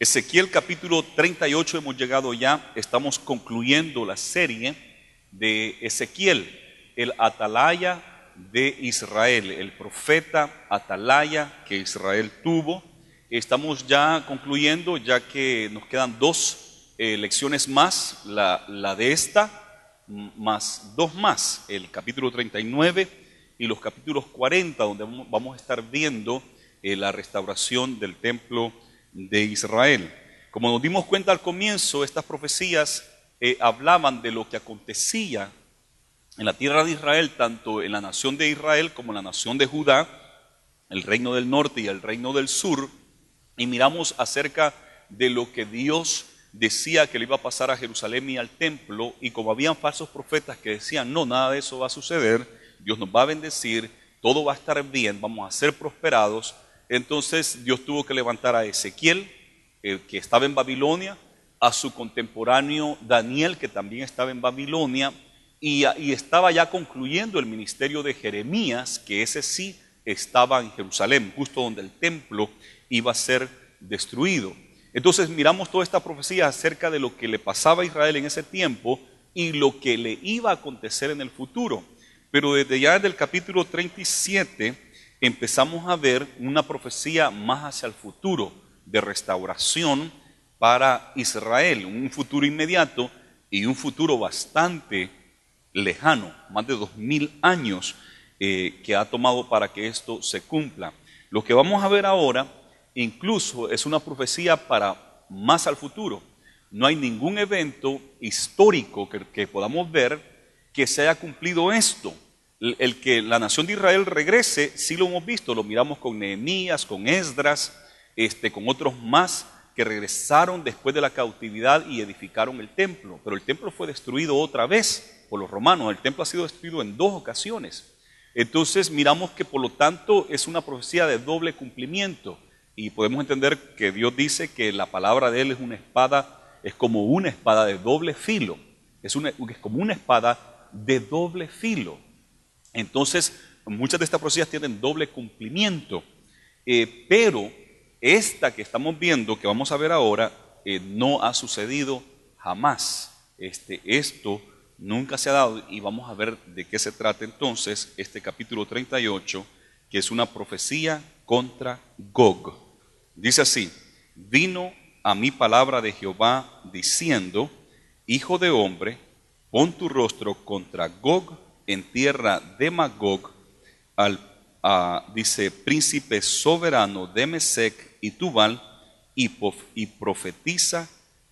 Ezequiel capítulo 38 hemos llegado ya, estamos concluyendo la serie de Ezequiel, el atalaya de Israel, el profeta atalaya que Israel tuvo. Estamos ya concluyendo, ya que nos quedan dos lecciones más, la de esta, más dos más, el capítulo 39 y los capítulos 40, donde vamos a estar viendo la restauración del templo de Israel. Como nos dimos cuenta al comienzo, estas profecías hablaban de lo que acontecía en la tierra de Israel, tanto en la nación de Israel como en la nación de Judá, el reino del norte y el reino del sur, y miramos acerca de lo que Dios decía que le iba a pasar a Jerusalén y al templo, y como habían falsos profetas que decían, no, nada de eso va a suceder, Dios nos va a bendecir, todo va a estar bien, vamos a ser prosperados. Entonces Dios tuvo que levantar a Ezequiel, que estaba en Babilonia, a su contemporáneo Daniel, que también estaba en Babilonia, y estaba ya concluyendo el ministerio de Jeremías, que ese sí estaba en Jerusalén, justo donde el templo iba a ser destruido. Entonces miramos toda esta profecía acerca de lo que le pasaba a Israel en ese tiempo y lo que le iba a acontecer en el futuro. Pero desde ya del capítulo 37 empezamos a ver una profecía más hacia el futuro, de restauración para Israel, un futuro inmediato y un futuro bastante lejano, más de 2000 años que ha tomado para que esto se cumpla. Lo que vamos a ver ahora incluso es una profecía para más al futuro. No hay ningún evento histórico que podamos ver que se haya cumplido esto. El que la nación de Israel regrese, sí lo hemos visto, lo miramos con Nehemías, con Esdras, con otros más que regresaron después de la cautividad y edificaron el templo. Pero el templo fue destruido otra vez por los romanos, el templo ha sido destruido en 2 ocasiones. Entonces miramos que por lo tanto es una profecía de doble cumplimiento y podemos entender que Dios dice que la palabra de Él es una espada, es como una espada de doble filo, es como una espada de doble filo. Entonces, muchas de estas profecías tienen doble cumplimiento, pero esta que estamos viendo, que vamos a ver ahora, no ha sucedido jamás. Esto nunca se ha dado y vamos a ver de qué se trata entonces este capítulo 38, que es una profecía contra Gog. Dice así, vino a mí palabra de Jehová diciendo, hijo de hombre, pon tu rostro contra Gog en tierra de Magog, dice, príncipe soberano de Mesec y Tubal, y profetiza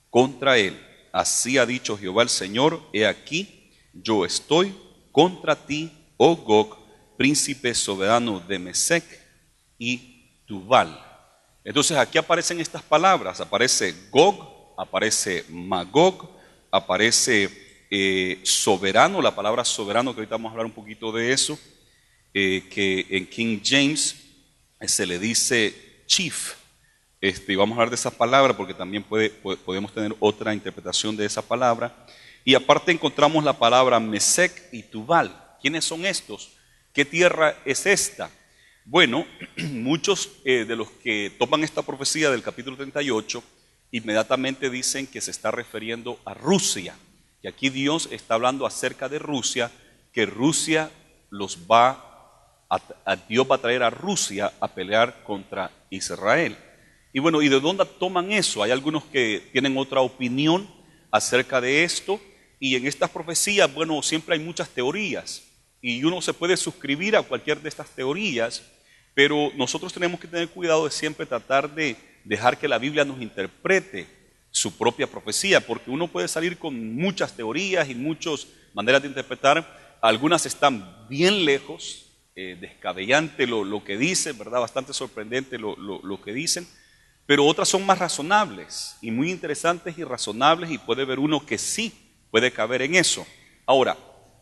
contra él. Así ha dicho Jehová el Señor, he aquí, yo estoy contra ti, oh Gog, príncipe soberano de Mesec y Tubal. Entonces aquí aparecen estas palabras, aparece Gog, aparece Magog, aparece soberano, la palabra soberano, que ahorita vamos a hablar un poquito de eso, que en King James se le dice chief, y vamos a hablar de esa palabra porque también podemos tener otra interpretación de esa palabra. Y aparte encontramos la palabra Mesec y Tubal. ¿Quiénes son estos? ¿Qué tierra es esta? Bueno, muchos de los que toman esta profecía del capítulo 38 inmediatamente dicen que se está refiriendo a Rusia. Y aquí Dios está hablando acerca de Rusia, que Rusia Dios va a traer a Rusia a pelear contra Israel. Y bueno, ¿y de dónde toman eso? Hay algunos que tienen otra opinión acerca de esto, y en estas profecías, bueno, siempre hay muchas teorías, y uno se puede suscribir a cualquier de estas teorías, pero nosotros tenemos que tener cuidado de siempre tratar de dejar que la Biblia nos interprete su propia profecía, porque uno puede salir con muchas teorías y muchas maneras de interpretar. Algunas están bien lejos, descabellante lo que dicen, ¿verdad? Bastante sorprendente lo que dicen, pero otras son más razonables y muy interesantes y razonables, y puede ver uno que sí puede caber en eso. Ahora,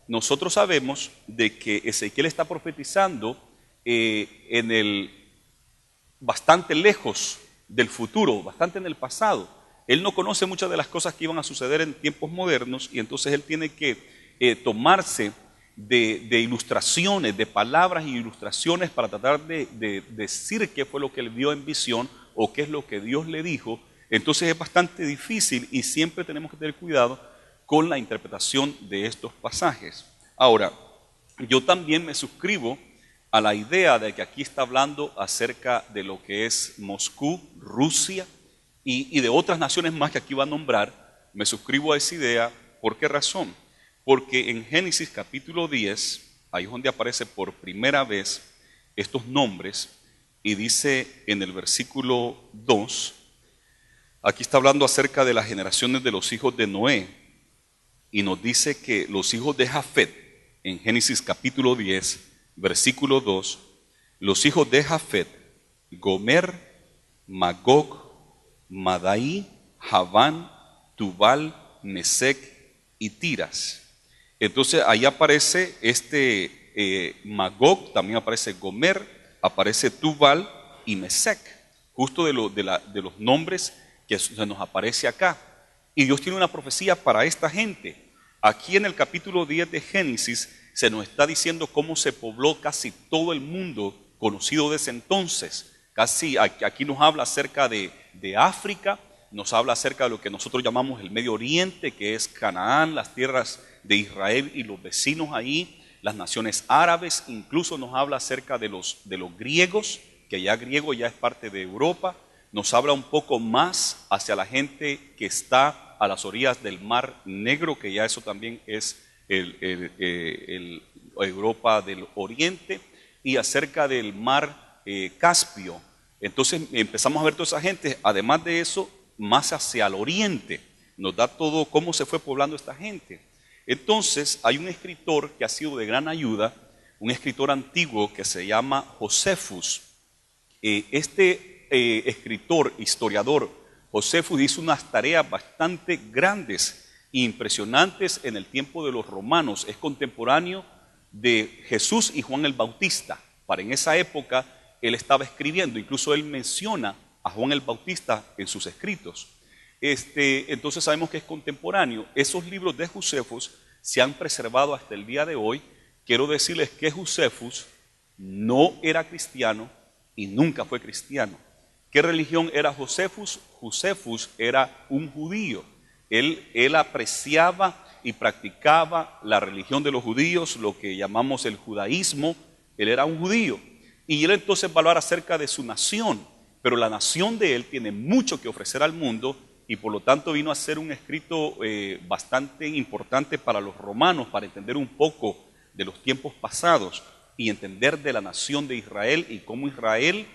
nosotros sabemos de que Ezequiel está profetizando bastante lejos del futuro, bastante en el pasado. Él no conoce muchas de las cosas que iban a suceder en tiempos modernos, y entonces él tiene que tomarse de ilustraciones, de palabras y ilustraciones para tratar de decir qué fue lo que él vio en visión o qué es lo que Dios le dijo, Entonces es bastante difícil y siempre tenemos que tener cuidado con la interpretación de estos pasajes. Ahora, yo también me suscribo a la idea de que aquí está hablando acerca de lo que es Moscú, Rusia y de otras naciones más que aquí va a nombrar. Me suscribo a esa idea. ¿Por qué razón? Porque en Génesis capítulo 10, ahí es donde aparece por primera vez estos nombres, y dice en el versículo 2, aquí está hablando acerca de las generaciones de los hijos de Noé, y nos dice que los hijos de Jafet, en Génesis capítulo 10, versículo 2, los hijos de Jafet, Gomer, Magog, Madai, Javán, Tubal, Mesec y Tiras. Entonces ahí aparece Magog, también aparece Gomer, aparece Tubal y Mesec, justo de los nombres que se nos aparece acá. Y Dios tiene una profecía para esta gente. Aquí en el capítulo 10 de Génesis se nos está diciendo cómo se pobló casi todo el mundo conocido desde entonces. Aquí nos habla acerca de África, nos habla acerca de lo que nosotros llamamos el Medio Oriente, que es Canaán, las tierras de Israel y los vecinos ahí, las naciones árabes, incluso nos habla acerca de los griegos, que ya griego ya es parte de Europa, nos habla un poco más hacia la gente que está a las orillas del Mar Negro, que ya eso también es Europa del Oriente, y acerca del Mar Caspio. Entonces empezamos a ver toda esa gente. Además de eso, más hacia el oriente, nos da todo cómo se fue poblando esta gente. Entonces hay un escritor que ha sido de gran ayuda, un escritor antiguo que se llama Josefus. Escritor, historiador, Josefus hizo unas tareas bastante grandes e impresionantes en el tiempo de los romanos. Es contemporáneo de Jesús y Juan el Bautista. Para en esa época él estaba escribiendo, incluso él menciona a Juan el Bautista en sus escritos. Entonces sabemos que es contemporáneo. Esos libros de Josefus se han preservado hasta el día de hoy. Quiero decirles que Josefus no era cristiano y nunca fue cristiano. ¿Qué religión era Josefus? Josefus era un judío. Él apreciaba y practicaba la religión de los judíos, lo que llamamos el judaísmo. Él era un judío. Y él entonces va a hablar acerca de su nación, pero la nación de él tiene mucho que ofrecer al mundo y por lo tanto vino a ser un escrito bastante importante para los romanos, para entender un poco de los tiempos pasados y entender de la nación de Israel y cómo Israel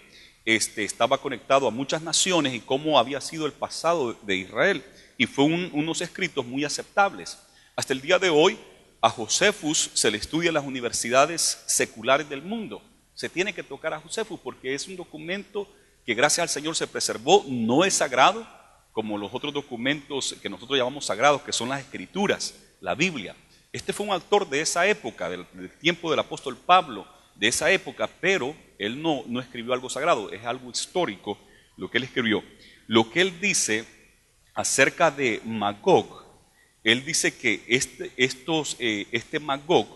estaba conectado a muchas naciones y cómo había sido el pasado de Israel. Y fue unos escritos muy aceptables. Hasta el día de hoy, a Josefus se le estudia en las universidades seculares del mundo. Se tiene que tocar a Josefus porque es un documento que gracias al Señor se preservó, no es sagrado como los otros documentos que nosotros llamamos sagrados, que son las escrituras, la Biblia. Este fue un autor de esa época, del tiempo del apóstol Pablo, de esa época, pero él no escribió algo sagrado, es algo histórico lo que él escribió. Lo que él dice acerca de Magog, él dice que este Magog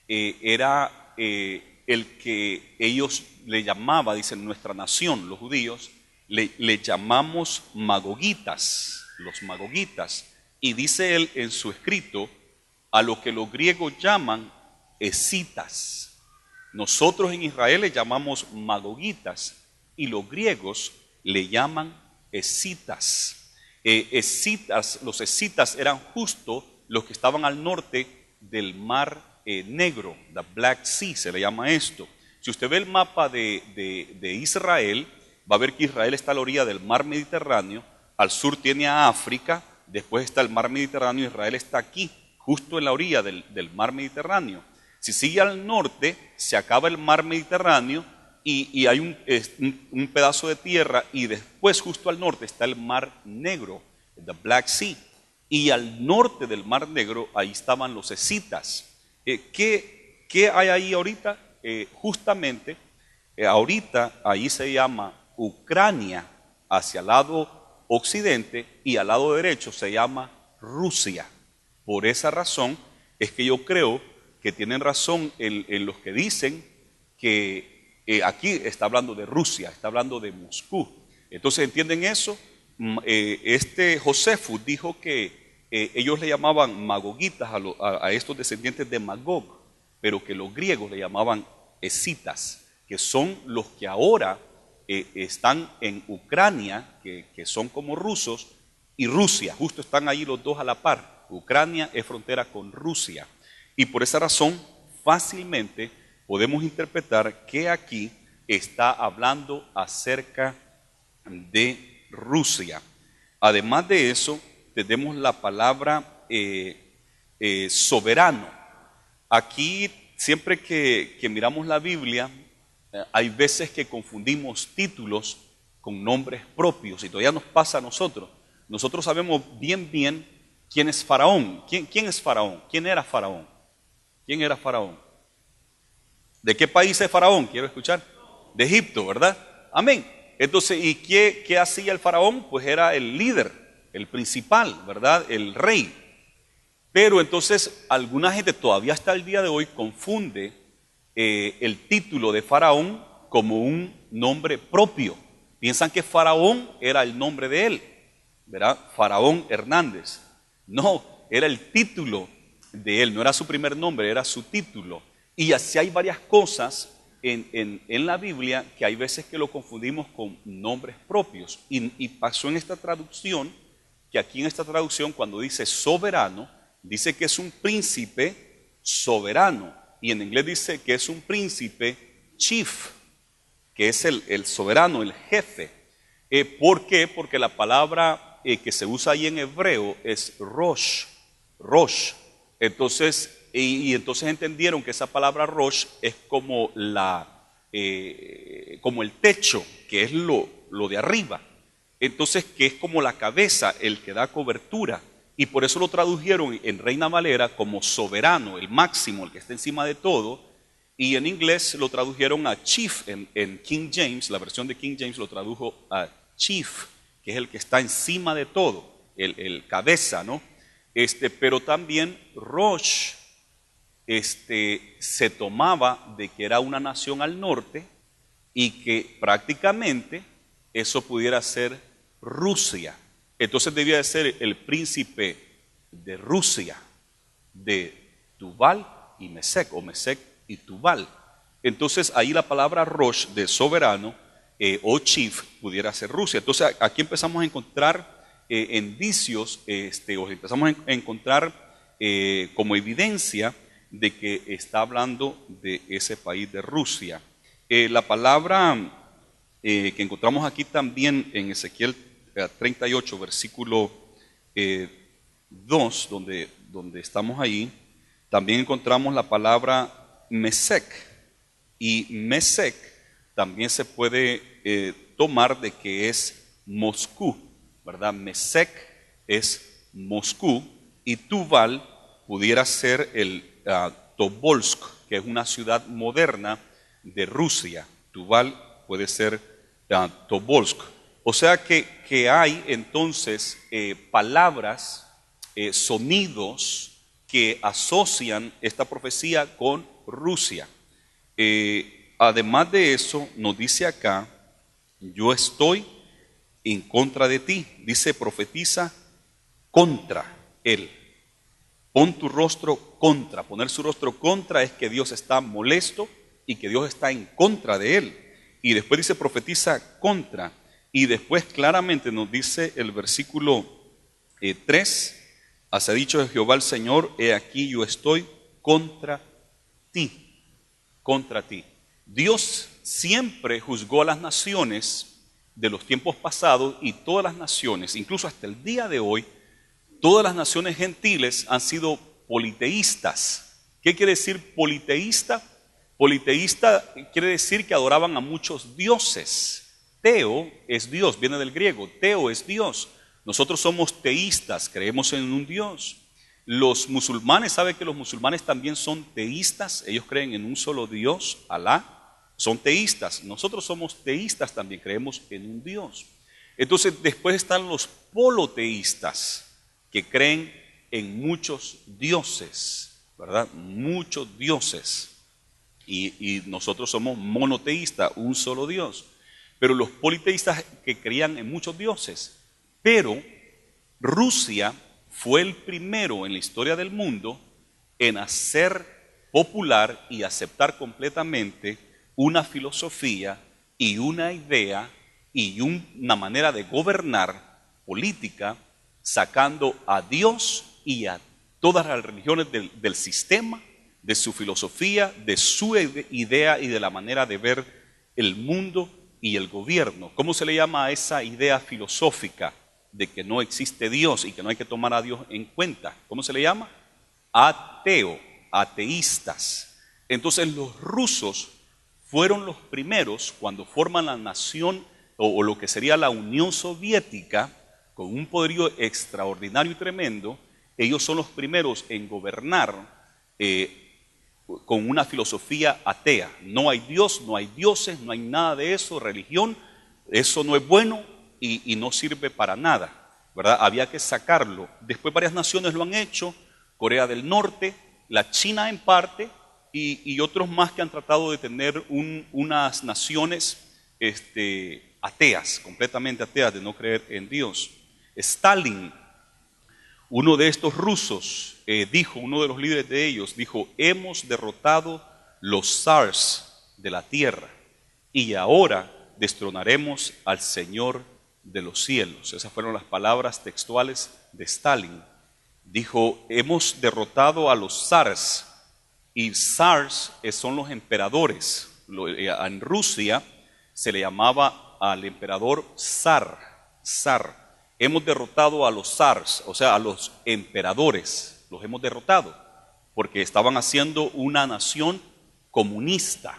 era el que ellos le llamaban, dicen nuestra nación, los judíos, le llamamos magogitas, los magogitas. Y dice él en su escrito, a lo que los griegos llaman escitas. Nosotros en Israel le llamamos magogitas y los griegos le llaman escitas. Los escitas eran justo los que estaban al norte del Mar Negro, the Black Sea se le llama esto. Si usted ve el mapa de Israel, va a ver que Israel está a la orilla del Mar Mediterráneo, al sur tiene a África, después está el Mar Mediterráneo, Israel está aquí, justo en la orilla del Mar Mediterráneo. Si sigue al norte, se acaba el Mar Mediterráneo y hay un pedazo de tierra y después justo al norte está el Mar Negro, the Black Sea. Y al norte del Mar Negro, ahí estaban los escitas. ¿Qué hay ahí ahorita? Justamente, ahorita ahí se llama Ucrania hacia el lado occidente y al lado derecho se llama Rusia. Por esa razón es que yo creo que tienen razón en los que dicen que aquí está hablando de Rusia, está hablando de Moscú. Entonces, ¿entienden eso? Este Josefo dijo que ellos le llamaban magogitas a estos descendientes de Magog, pero que los griegos le llamaban escitas, que son los que ahora están en Ucrania, que son como rusos, y Rusia, justo están ahí los dos a la par. Ucrania es frontera con Rusia. Y por esa razón, fácilmente podemos interpretar que aquí está hablando acerca de Rusia. Además de eso, tenemos la palabra soberano. Aquí, siempre que miramos la Biblia, hay veces que confundimos títulos con nombres propios, y todavía nos pasa a nosotros. Nosotros sabemos bien quién es Faraón. ¿Quién es Faraón? ¿Quién era Faraón? ¿Quién era Faraón? ¿De qué país es Faraón? Quiero escuchar. De Egipto, ¿verdad? Amén. Entonces, ¿y qué hacía el Faraón? Pues era el líder, el principal, ¿verdad? El rey. Pero entonces, alguna gente todavía hasta el día de hoy confunde el título de Faraón como un nombre propio. Piensan que Faraón era el nombre de él, ¿verdad? Faraón Hernández. No, era el título de él, no era su primer nombre, era su título. Y así hay varias cosas en la Biblia que hay veces que lo confundimos con nombres propios. Y pasó en esta traducción, que aquí en esta traducción cuando dice soberano, dice que es un príncipe soberano. Y en inglés dice que es un príncipe chief, que es el soberano, el jefe. ¿Por qué? Porque la palabra que se usa ahí en hebreo es rosh. Entonces, entonces entendieron que esa palabra rosh es como como el techo, que es lo de arriba. Entonces, que es como la cabeza, el que da cobertura. Y por eso lo tradujeron en Reina Valera como soberano, el máximo, el que está encima de todo. Y en inglés lo tradujeron a chief, en King James, la versión de King James lo tradujo a chief, que es el que está encima de todo, el cabeza, ¿no? Pero también Rosh se tomaba de que era una nación al norte y que prácticamente eso pudiera ser Rusia. Entonces debía de ser el príncipe de Rusia, de Tubal y Mesec, o Mesec y Tubal. Entonces ahí la palabra Rosh, de soberano, o chief, pudiera ser Rusia. Entonces aquí empezamos a encontrar indicios, o empezamos a encontrar como evidencia de que está hablando de ese país de Rusia. La palabra que encontramos aquí también en Ezequiel 38, versículo 2, donde estamos ahí, también encontramos la palabra Mesec. Y Mesec también se puede tomar de que es Moscú, ¿verdad? Mesec es Moscú y Tuval pudiera ser el Tobolsk, que es una ciudad moderna de Rusia. Tuval puede ser Tobolsk. O sea que hay entonces palabras, sonidos que asocian esta profecía con Rusia. Además de eso, nos dice acá, yo estoy en contra de ti. Dice, profetiza contra él. Pon tu rostro contra. Poner su rostro contra es que Dios está molesto y que Dios está en contra de él. Y después dice, profetiza contra. Y después claramente nos dice el versículo 3, así ha dicho Jehová el Señor, he aquí yo estoy contra ti, contra ti. Dios siempre juzgó a las naciones de los tiempos pasados y todas las naciones, incluso hasta el día de hoy, todas las naciones gentiles han sido politeístas. ¿Qué quiere decir politeísta? Politeísta quiere decir que adoraban a muchos dioses. Teo es Dios, viene del griego, teo es Dios. Nosotros somos teístas, creemos en un Dios. Los musulmanes, ¿sabe que los musulmanes también son teístas? Ellos creen en un solo Dios, Alá, son teístas. Nosotros somos teístas también, creemos en un Dios. Entonces después están los poloteístas, que creen en muchos dioses, ¿verdad? Muchos dioses. Y nosotros somos monoteístas, un solo Dios. pero los politeístas que creían en muchos dioses. Pero Rusia fue el primero en la historia del mundo en hacer popular y aceptar completamente una filosofía y una idea y una manera de gobernar política, sacando a Dios y a todas las religiones del sistema, de su filosofía, de su idea y de la manera de ver el mundo y el gobierno. ¿Cómo se le llama a esa idea filosófica de que no existe Dios y que no hay que tomar a Dios en cuenta? ¿Cómo se le llama? Ateo, ateístas. Entonces los rusos fueron los primeros cuando forman la nación o lo que sería la Unión Soviética, con un poderío extraordinario y tremendo. Ellos son los primeros en gobernar con una filosofía atea. No hay Dios, no hay dioses, no hay nada de eso, religión, eso no es bueno y no sirve para nada, ¿verdad? Había que sacarlo. Después varias naciones lo han hecho, Corea del Norte, la China en parte y otros más que han tratado de tener unas naciones ateas, completamente ateas, de no creer en Dios. Stalin, uno de estos rusos, dijo, uno de los líderes de ellos, dijo: hemos derrotado los zars de la tierra y ahora destronaremos al Señor de los cielos. Esas fueron las palabras textuales de Stalin. Dijo: hemos derrotado a los zars, y zars son los emperadores. En Rusia se le llamaba al emperador zar. Hemos derrotado a los zars, o sea, a los emperadores, los hemos derrotado, porque estaban haciendo una nación comunista,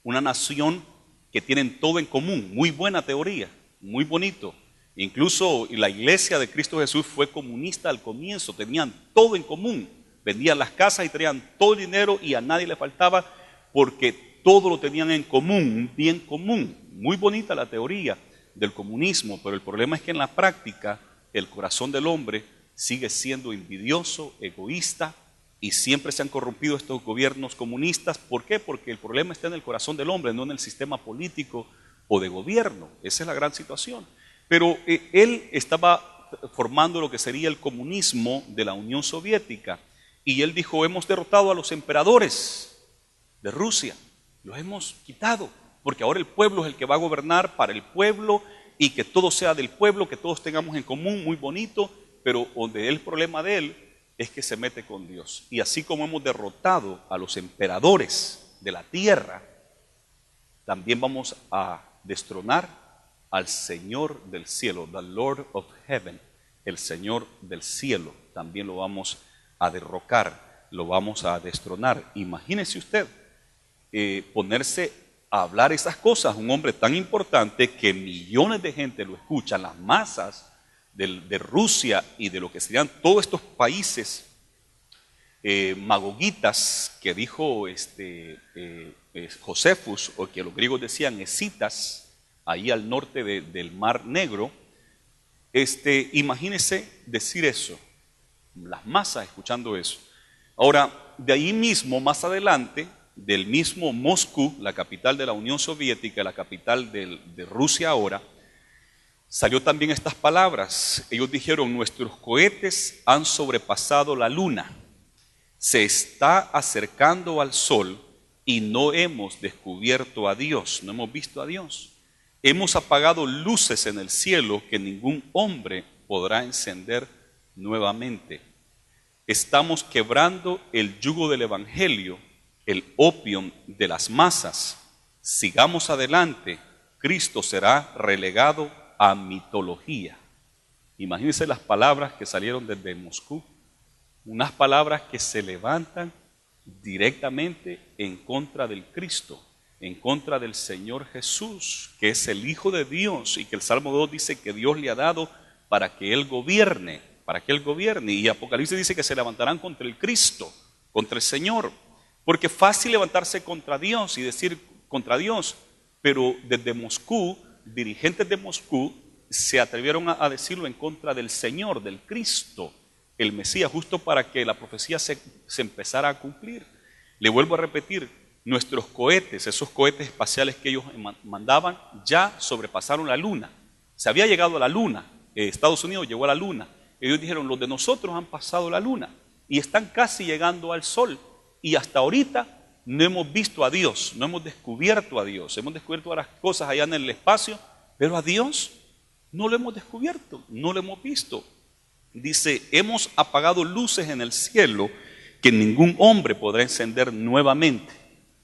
una nación que tienen todo en común. Muy buena teoría, muy bonito. Incluso la iglesia de Cristo Jesús fue comunista al comienzo, tenían todo en común, vendían las casas y traían todo el dinero y a nadie le faltaba porque todo lo tenían en común, un bien común. Muy bonita la teoría del comunismo, pero el problema es que en la práctica el corazón del hombre sigue siendo envidioso, egoísta, y siempre se han corrompido estos gobiernos comunistas. ¿Por qué? Porque el problema está en el corazón del hombre, no en el sistema político o de gobierno. Esa es la gran situación. Pero él estaba formando lo que sería el comunismo de la Unión Soviética, y él dijo: hemos derrotado a los emperadores de Rusia, los hemos quitado, porque ahora el pueblo es el que va a gobernar para el pueblo y que todo sea del pueblo, que todos tengamos en común, muy bonito, pero donde el problema de él es que se mete con Dios. Y así como hemos derrotado a los emperadores de la tierra, también vamos a destronar al Señor del cielo, the Lord of Heaven, el Señor del cielo, también lo vamos a derrocar, lo vamos a destronar. Imagínese usted ponerse a hablar esas cosas, un hombre tan importante que millones de gente lo escuchan, las masas de Rusia y de lo que serían todos estos países magogitas que dijo Josefus, o que los griegos decían escitas, ahí al norte del Mar Negro. Imagínese decir eso, las masas escuchando eso. Ahora, de ahí mismo, más adelante, del mismo Moscú, la capital de la Unión Soviética, la capital de Rusia ahora, salió también estas palabras. Ellos dijeron: nuestros cohetes han sobrepasado la luna, se está acercando al sol y no hemos descubierto a Dios, no hemos visto a Dios. Hemos apagado luces en el cielo que ningún hombre podrá encender nuevamente. Estamos quebrando el yugo del evangelio, el opium de las masas. Sigamos adelante, Cristo será relegado a mitología. Imagínense las palabras que salieron desde Moscú, unas palabras que se levantan directamente en contra del Cristo, en contra del Señor Jesús, que es el Hijo de Dios, y que el Salmo 2 dice que Dios le ha dado para que Él gobierne, y Apocalipsis dice que se levantarán contra el Cristo, contra el Señor, porque es fácil levantarse contra Dios y decir contra Dios, pero desde Moscú, dirigentes de Moscú se atrevieron a decirlo en contra del Señor, del Cristo, el Mesías, justo para que la profecía se empezara a cumplir. Le vuelvo a repetir, Nuestros cohetes, esos cohetes espaciales que ellos mandaban, ya sobrepasaron la Luna. Se había llegado a la Luna. Estados Unidos llegó a la Luna. Ellos dijeron, los de nosotros han pasado la Luna y están casi llegando al Sol. Y hasta ahorita no hemos visto a Dios, no hemos descubierto a Dios. Hemos descubierto varias cosas allá en el espacio, pero a Dios no lo hemos descubierto, no lo hemos visto. Dice, hemos apagado luces en el cielo que ningún hombre podrá encender nuevamente.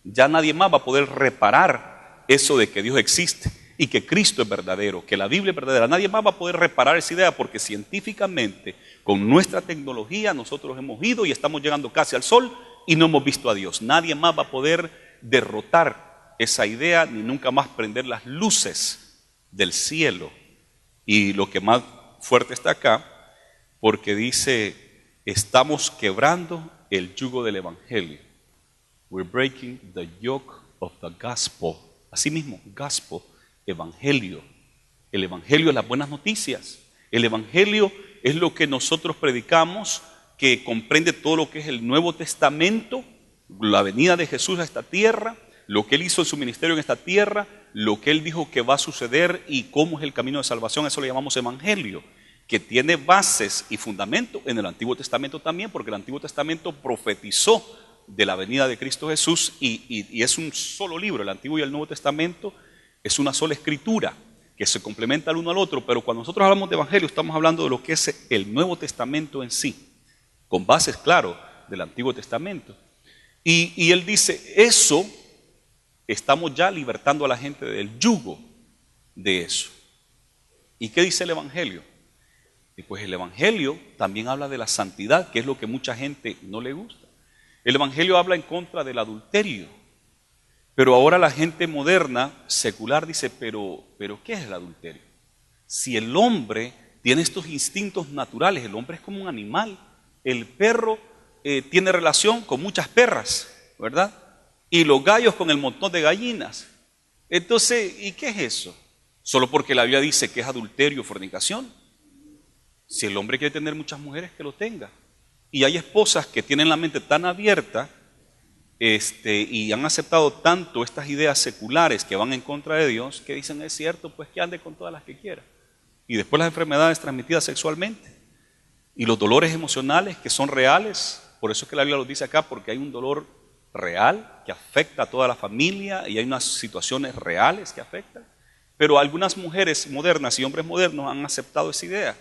Ya nadie más va a poder reparar eso de que Dios existe y que Cristo es verdadero, que la Biblia es verdadera. Nadie más va a poder reparar esa idea porque científicamente, con nuestra tecnología, nosotros hemos ido y estamos llegando casi al Sol y no hemos visto a Dios. Nadie más va a poder derrotar esa idea ni nunca más prender las luces del cielo. Y lo que más fuerte está acá, porque dice, estamos quebrando el yugo del Evangelio. We're breaking the yoke of the gospel. Así mismo, gospel, evangelio. El evangelio es las buenas noticias. El evangelio es lo que nosotros predicamos, que comprende todo lo que es el Nuevo Testamento, la venida de Jesús a esta tierra, lo que Él hizo en su ministerio en esta tierra, lo que Él dijo que va a suceder y cómo es el camino de salvación. Eso lo llamamos evangelio, que tiene bases y fundamento en el Antiguo Testamento también, porque el Antiguo Testamento profetizó de la venida de Cristo Jesús y es un solo libro, el Antiguo y el Nuevo Testamento es una sola escritura que se complementa el uno al otro, pero cuando nosotros hablamos de evangelio estamos hablando de lo que es el Nuevo Testamento en sí, con bases, claro, del Antiguo Testamento. Y él dice, eso estamos ya libertando a la gente del yugo de eso. ¿Y qué dice el evangelio? Y pues el evangelio también habla de la santidad, que es lo que mucha gente no le gusta. El evangelio habla en contra del adulterio, pero ahora la gente moderna, secular, dice, pero ¿qué es el adulterio? Si el hombre tiene estos instintos naturales, el hombre es como un animal, el perro tiene relación con muchas perras, ¿verdad? Y los gallos con el montón de gallinas. Entonces, ¿y qué es eso? Solo porque la Biblia dice que es adulterio o fornicación. Si el hombre quiere tener muchas mujeres, que lo tenga. Y hay esposas que tienen la mente tan abierta y han aceptado tanto estas ideas seculares que van en contra de Dios, que dicen, es cierto, pues que ande con todas las que quiera. Y después las enfermedades transmitidas sexualmente. Y los dolores emocionales que son reales. Por eso es que la Biblia lo dice acá, porque hay un dolor real que afecta a toda la familia y hay unas situaciones reales que afectan. Pero algunas mujeres modernas y hombres modernos han aceptado esa idea.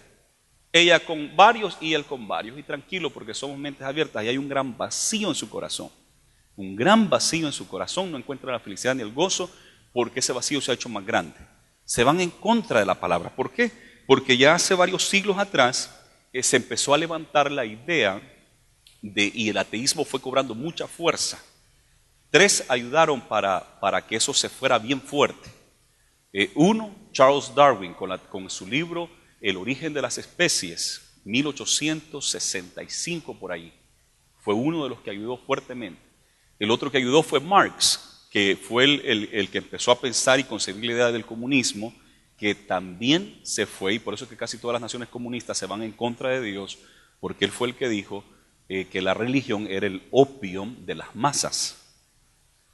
Ella con varios y él con varios. Y tranquilo, porque somos mentes abiertas y hay un gran vacío en su corazón. Un gran vacío en su corazón, no encuentra la felicidad ni el gozo, porque ese vacío se ha hecho más grande. Se van en contra de la palabra. ¿Por qué? Porque ya hace varios siglos atrás se empezó a levantar la idea y el ateísmo fue cobrando mucha fuerza. Tres ayudaron para que eso se fuera bien fuerte. Uno, Charles Darwin, con su libro El origen de las especies, 1865 por ahí. Fue uno de los que ayudó fuertemente. El otro que ayudó fue Marx, que fue el que empezó a pensar y concebir la idea del comunismo, que también se fue, y por eso es que casi todas las naciones comunistas se van en contra de Dios, porque él fue el que dijo que la religión era el opium de las masas.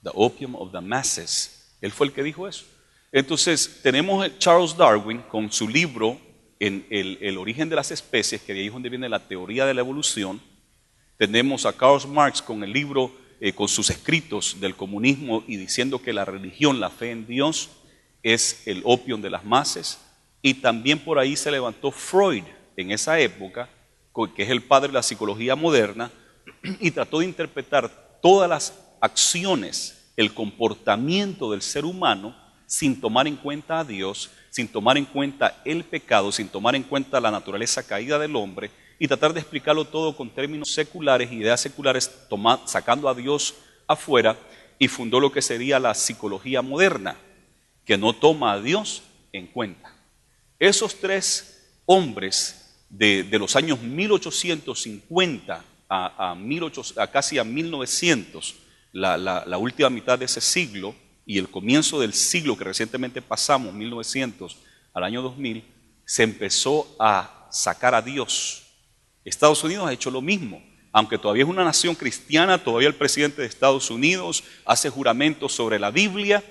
The opium of the masses. Él fue el que dijo eso. Entonces, tenemos a Charles Darwin con su libro en el origen de las especies, que de ahí es donde viene la teoría de la evolución. Tenemos a Karl Marx con el libro, con sus escritos del comunismo y diciendo que la religión, la fe en Dios, es el opium de las masas. Y también por ahí se levantó Freud en esa época, que es el padre de la psicología moderna, y trató de interpretar todas las acciones, el comportamiento del ser humano, sin tomar en cuenta a Dios, sin tomar en cuenta el pecado, sin tomar en cuenta la naturaleza caída del hombre, y tratar de explicarlo todo con términos seculares, ideas seculares, sacando a Dios afuera, y fundó lo que sería la psicología moderna, que no toma a Dios en cuenta. Esos tres hombres de los años 1850 a casi a 1900, la última mitad de ese siglo y el comienzo del siglo que recientemente pasamos, 1900 al año 2000, se empezó a sacar a Dios. Estados Unidos ha hecho lo mismo. aunque todavía es una nación cristiana, todavía el presidente de Estados Unidos hace juramentos sobre la Biblia,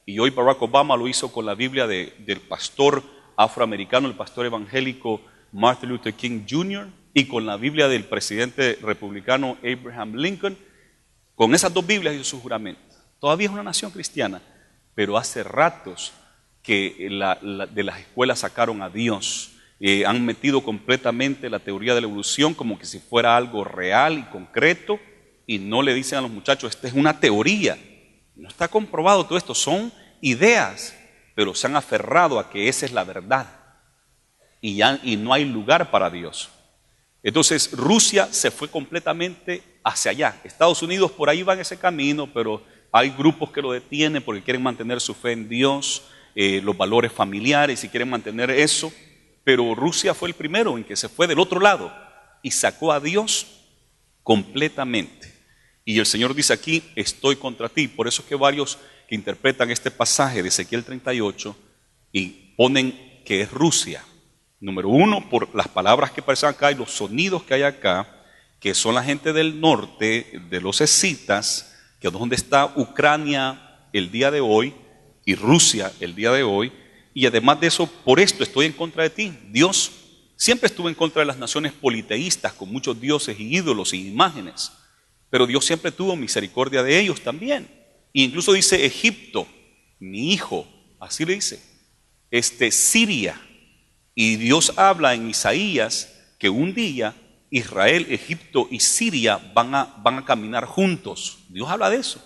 y hoy Barack Obama lo hizo con la Biblia del pastor afroamericano, el pastor evangélico Martin Luther King Jr., y con la Biblia del presidente republicano Abraham Lincoln. Con esas dos Biblias hizo su juramento. Todavía es una nación cristiana, pero hace ratos que de las escuelas sacaron a Dios. Han metido completamente la teoría de la evolución como que si fuera algo real y concreto, y no le dicen a los muchachos, esta es una teoría, no está comprobado todo esto, son ideas, pero se han aferrado a que esa es la verdad, y no hay lugar para Dios. Entonces Rusia se fue completamente hacia allá. Estados Unidos por ahí va en ese camino, pero hay grupos que lo detienen porque quieren mantener su fe en Dios, los valores familiares, y quieren mantener eso. Pero Rusia fue el primero en que se fue del otro lado y sacó a Dios completamente. Y el Señor dice aquí, estoy contra ti. Por eso es que varios que interpretan este pasaje de Ezequiel 38 y ponen que es Rusia. Número uno, por las palabras que aparecen acá y los sonidos que hay acá, que son la gente del norte, de los escitas, que es donde está Ucrania el día de hoy y Rusia el día de hoy. Y además de eso, por esto estoy en contra de ti. Dios siempre estuvo en contra de las naciones politeístas, con muchos dioses y ídolos y imágenes. Pero Dios siempre tuvo misericordia de ellos también. E incluso dice Egipto, mi hijo, así le dice, Siria. Y Dios habla en Isaías que un día Israel, Egipto y Siria van a caminar juntos. Dios habla de eso.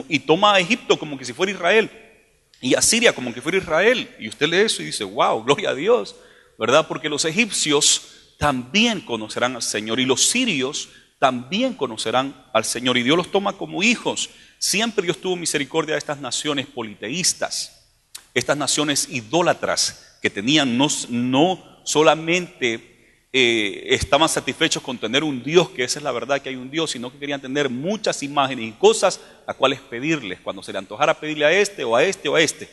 Y toma a Egipto como que si fuera Israel. Y a Siria como que fuera Israel. Y usted lee eso y dice, wow, gloria a Dios, ¿verdad? Porque los egipcios también conocerán al Señor y los sirios también conocerán al Señor. Y Dios los toma como hijos. Siempre Dios tuvo misericordia de estas naciones politeístas, estas naciones idólatras que tenían no solamente estaban satisfechos con tener un Dios, que esa es la verdad que hay un Dios, sino que querían tener muchas imágenes y cosas a cuales pedirles, cuando se le antojara pedirle a este o a este o a este.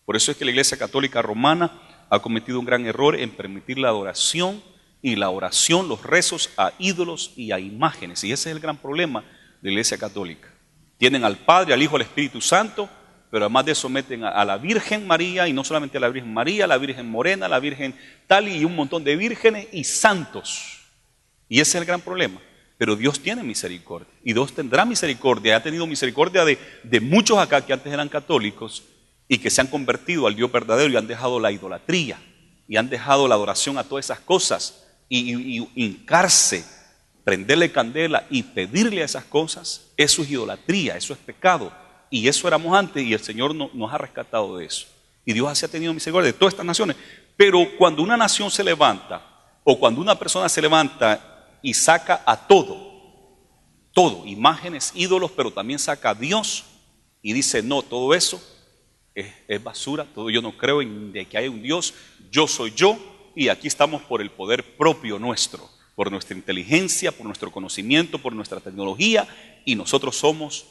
Por eso es que la Iglesia Católica Romana ha cometido un gran error en permitir la adoración y la oración, los rezos a ídolos y a imágenes. Y ese es el gran problema de la Iglesia Católica. Tienen al Padre, al Hijo, al Espíritu Santo, pero además de eso meten a la Virgen María, y no solamente a la Virgen María, la Virgen Morena, la Virgen tal, y un montón de vírgenes y santos. Y ese es el gran problema. Pero Dios tiene misericordia, y Dios tendrá misericordia. Ha tenido misericordia de muchos acá que antes eran católicos y que se han convertido al Dios verdadero y han dejado la idolatría y han dejado la adoración a todas esas cosas y hincarse, prenderle candela y pedirle a esas cosas. Eso es idolatría, eso es pecado. Y eso éramos antes, y el Señor nos ha rescatado de eso. Y Dios así ha tenido misericordia de todas estas naciones. Pero cuando una nación se levanta, o cuando una persona se levanta y saca a todo, imágenes, ídolos, pero también saca a Dios, y dice, no, todo eso es basura, todo, yo no creo en de que hay un Dios, yo soy yo, y aquí estamos por el poder propio nuestro, por nuestra inteligencia, por nuestro conocimiento, por nuestra tecnología, y nosotros somos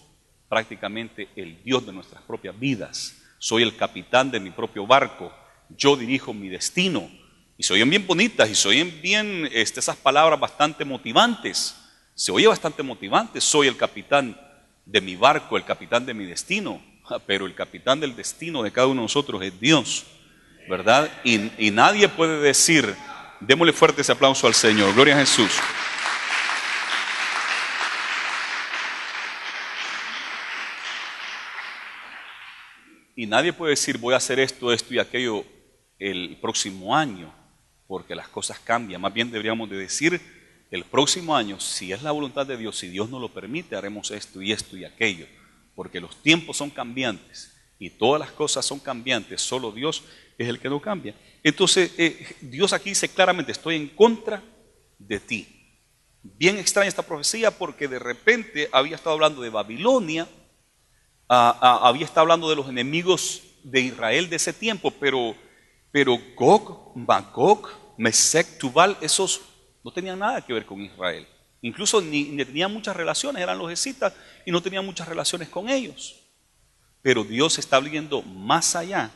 prácticamente el Dios de nuestras propias vidas. Soy el capitán de mi propio barco, yo dirijo mi destino. Y se oyen bien bonitas y se oyen bien esas palabras bastante motivantes. Se oye bastante motivante, soy el capitán de mi barco, el capitán de mi destino. Pero el capitán del destino de cada uno de nosotros es Dios, ¿verdad? Y nadie puede decir, démosle fuerte ese aplauso al Señor, gloria a Jesús. Y nadie puede decir, voy a hacer esto, esto y aquello el próximo año, porque las cosas cambian. Más bien deberíamos de decir, el próximo año, si es la voluntad de Dios, si Dios nos lo permite, haremos esto y esto y aquello. Porque los tiempos son cambiantes y todas las cosas son cambiantes, solo Dios es el que no cambia. Entonces, Dios aquí dice claramente, estoy en contra de ti. Bien extraña esta profecía porque de repente había estado hablando de Babilonia, había estado hablando de los enemigos de Israel de ese tiempo, pero Gog, Magog, Mesec, Tubal, esos no tenían nada que ver con Israel. Incluso ni tenían muchas relaciones, eran los escitas y no tenían muchas relaciones con ellos. Pero Dios está viendo más allá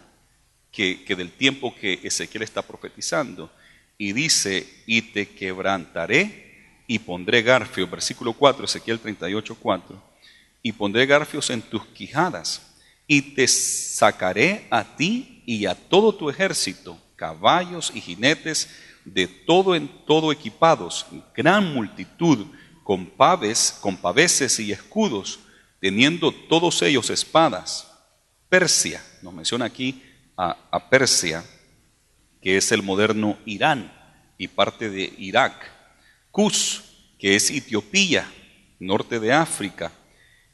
que del tiempo que Ezequiel está profetizando. Y dice, y te quebrantaré y pondré garfios, versículo 4, Ezequiel 38:4, y pondré garfios en tus quijadas, y te sacaré a ti y a todo tu ejército, caballos y jinetes, de todo en todo equipados, gran multitud, con paveses y escudos, teniendo todos ellos espadas. Persia, nos menciona aquí a Persia, que es el moderno Irán y parte de Irak. Cus, que es Etiopía, norte de África,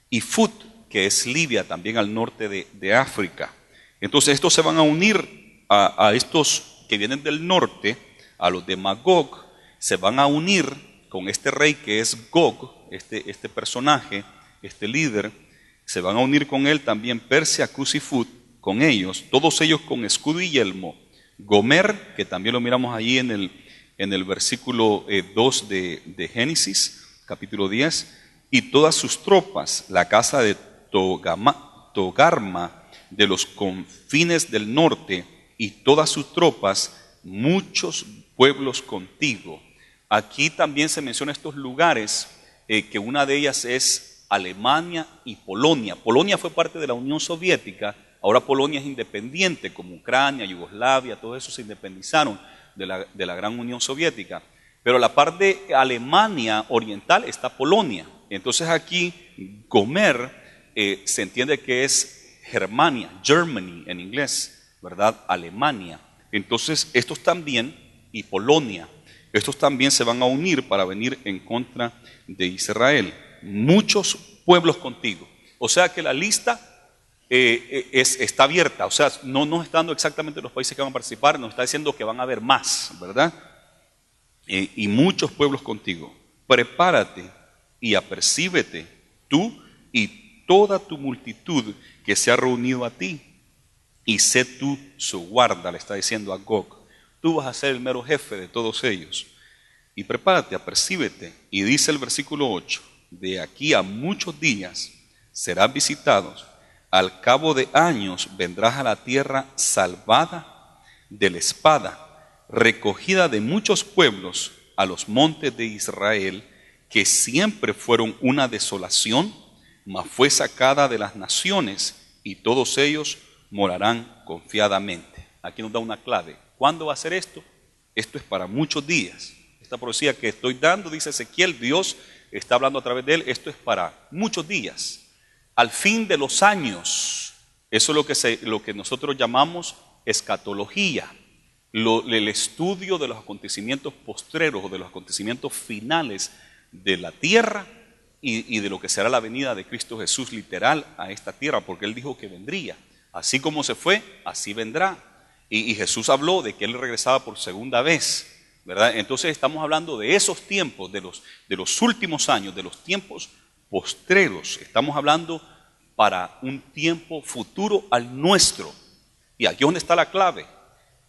y Fut, que es Libia, también al norte de África. Entonces estos se van a unir a estos que vienen del norte, a los de Magog, se van a unir con este rey que es Gog, este personaje, este líder, se van a unir con él también Persia, Cus y Fut, con ellos, todos ellos con escudo y yelmo. Gomer, que también lo miramos allí en el versículo 2 de Génesis, capítulo 10, y todas sus tropas, la casa de Togarma, de los confines del norte, y todas sus tropas, muchos pueblos contigo. Aquí también se menciona estos lugares, que una de ellas es Alemania y Polonia. Polonia fue parte de la Unión Soviética, ahora Polonia es independiente, como Ucrania, Yugoslavia, todo eso se independizaron de la gran Unión Soviética. Pero la parte de Alemania oriental está Polonia. Entonces aquí Gomer se entiende que es Germania, Germany en inglés, ¿verdad? Alemania. Entonces estos también, y Polonia, estos también se van a unir para venir en contra de Israel. Muchos pueblos contigo. O sea que la lista está abierta, o sea, no nos está dando exactamente los países que van a participar, nos está diciendo que van a haber más, ¿verdad? Y muchos pueblos contigo. Prepárate y apercíbete tú y toda tu multitud que se ha reunido a ti, y sé tú su guarda, le está diciendo a Gog. Tú vas a ser el mero jefe de todos ellos. Y prepárate, apercíbete. Y dice el versículo 8, de aquí a muchos días serás visitados, al cabo de años vendrás a la tierra salvada de la espada, recogida de muchos pueblos a los montes de Israel, que siempre fueron una desolación, mas fue sacada de las naciones, y todos ellos morarán confiadamente. Aquí nos da una clave. ¿Cuándo va a ser esto? Esto es para muchos días. Esta profecía que estoy dando, dice Ezequiel, Dios está hablando a través de él, esto es para muchos días. Al fin de los años, eso es lo que nosotros llamamos escatología, el estudio de los acontecimientos postreros o de los acontecimientos finales de la tierra y de lo que será la venida de Cristo Jesús literal a esta tierra, porque Él dijo que vendría. Así como se fue, así vendrá. Y Jesús habló de que Él regresaba por segunda vez, ¿verdad? Entonces estamos hablando de esos tiempos, de los últimos años, de los tiempos postreros. Estamos hablando para un tiempo futuro al nuestro. Y aquí es donde está la clave.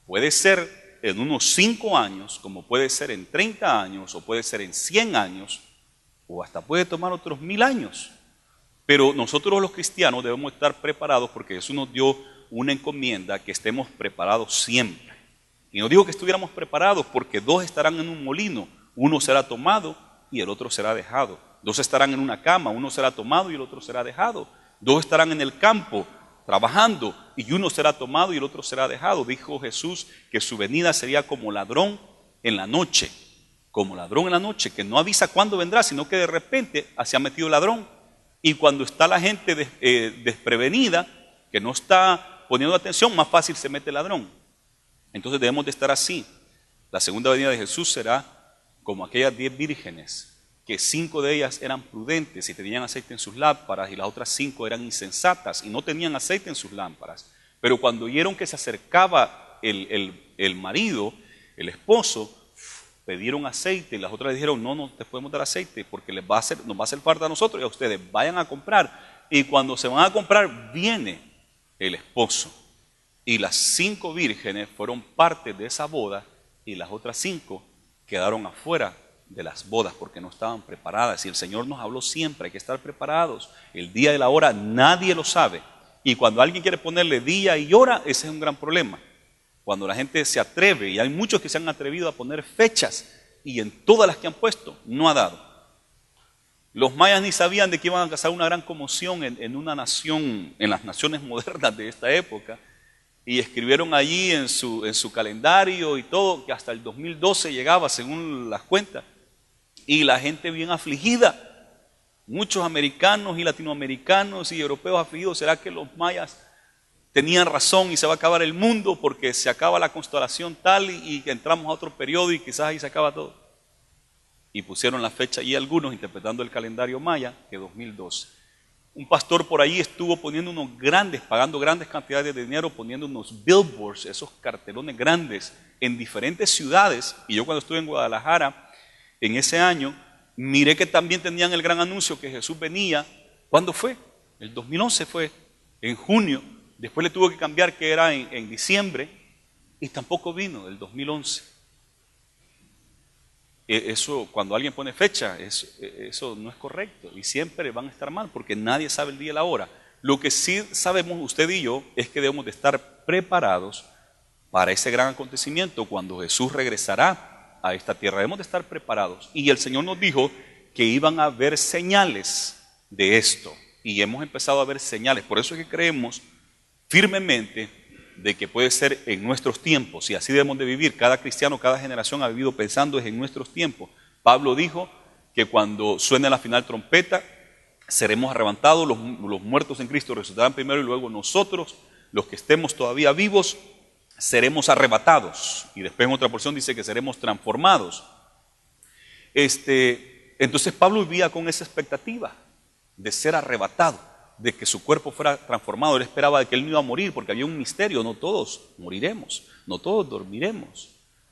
Puede ser en unos 5 años, como puede ser en 30 años, o puede ser en 100 años, o hasta puede tomar otros 1000 años. Pero nosotros los cristianos debemos estar preparados, porque Jesús nos dio una encomienda que estemos preparados siempre. Y no digo que estuviéramos preparados, porque 2 estarán en un molino, uno será tomado y el otro será dejado. 2 estarán en una cama, uno será tomado y el otro será dejado. 2 estarán en el campo trabajando y uno será tomado y el otro será dejado. Dijo Jesús que su venida sería como ladrón en la noche, como ladrón en la noche, que no avisa cuándo vendrá, sino que de repente se ha metido el ladrón. Y cuando está la gente desprevenida, que no está poniendo atención, más fácil se mete el ladrón. Entonces debemos de estar así. La segunda venida de Jesús será como aquellas 10 vírgenes, que 5 de ellas eran prudentes y tenían aceite en sus lámparas, y las otras 5 eran insensatas y no tenían aceite en sus lámparas. Pero cuando oyeron que se acercaba el marido, el esposo, pidieron aceite, y las otras dijeron, no te podemos dar aceite porque nos va a hacer falta a nosotros y a ustedes, vayan a comprar. Y cuando se van a comprar, viene el esposo. Y las 5 vírgenes fueron parte de esa boda, y las otras 5 quedaron afuera de las bodas porque no estaban preparadas. Y el Señor nos habló siempre, hay que estar preparados. El día y la hora nadie lo sabe. Y cuando alguien quiere ponerle día y hora, ese es un gran problema. Cuando la gente se atreve, y hay muchos que se han atrevido a poner fechas y en todas las que han puesto no ha dado. Los mayas ni sabían de que iban a causar una gran conmoción en una nación, en las naciones modernas de esta época, y escribieron allí en su calendario y todo, que hasta el 2012 llegaba según las cuentas, y la gente bien afligida, muchos americanos y latinoamericanos y europeos afligidos. ¿Será que los mayas tenían razón y se va a acabar el mundo porque se acaba la constelación tal y entramos a otro periodo y quizás ahí se acaba todo? Y pusieron la fecha y algunos interpretando el calendario maya que 2012. Un pastor por ahí estuvo poniendo pagando grandes cantidades de dinero, poniendo unos billboards, esos cartelones grandes en diferentes ciudades. Y yo cuando estuve en Guadalajara en ese año, miré que también tenían el gran anuncio que Jesús venía. ¿Cuándo fue? El 2011 fue, en junio. Después le tuvo que cambiar que era en diciembre y tampoco vino, el 2011. Eso, cuando alguien pone fecha, eso no es correcto y siempre van a estar mal porque nadie sabe el día y la hora. Lo que sí sabemos usted y yo es que debemos de estar preparados para ese gran acontecimiento cuando Jesús regresará a esta tierra. Debemos de estar preparados y el Señor nos dijo que iban a haber señales de esto y hemos empezado a ver señales. Por eso es que creemos firmemente de que puede ser en nuestros tiempos y así debemos de vivir. Cada cristiano, cada generación ha vivido pensando en nuestros tiempos. Pablo dijo que cuando suene la final trompeta seremos arrebatados, los muertos en Cristo resucitarán primero y luego nosotros, los que estemos todavía vivos, seremos arrebatados. Y después en otra porción dice que seremos transformados. Entonces Pablo vivía con esa expectativa de ser arrebatado, de que su cuerpo fuera transformado. Él esperaba de que él no iba a morir porque había un misterio. No todos moriremos, no todos dormiremos,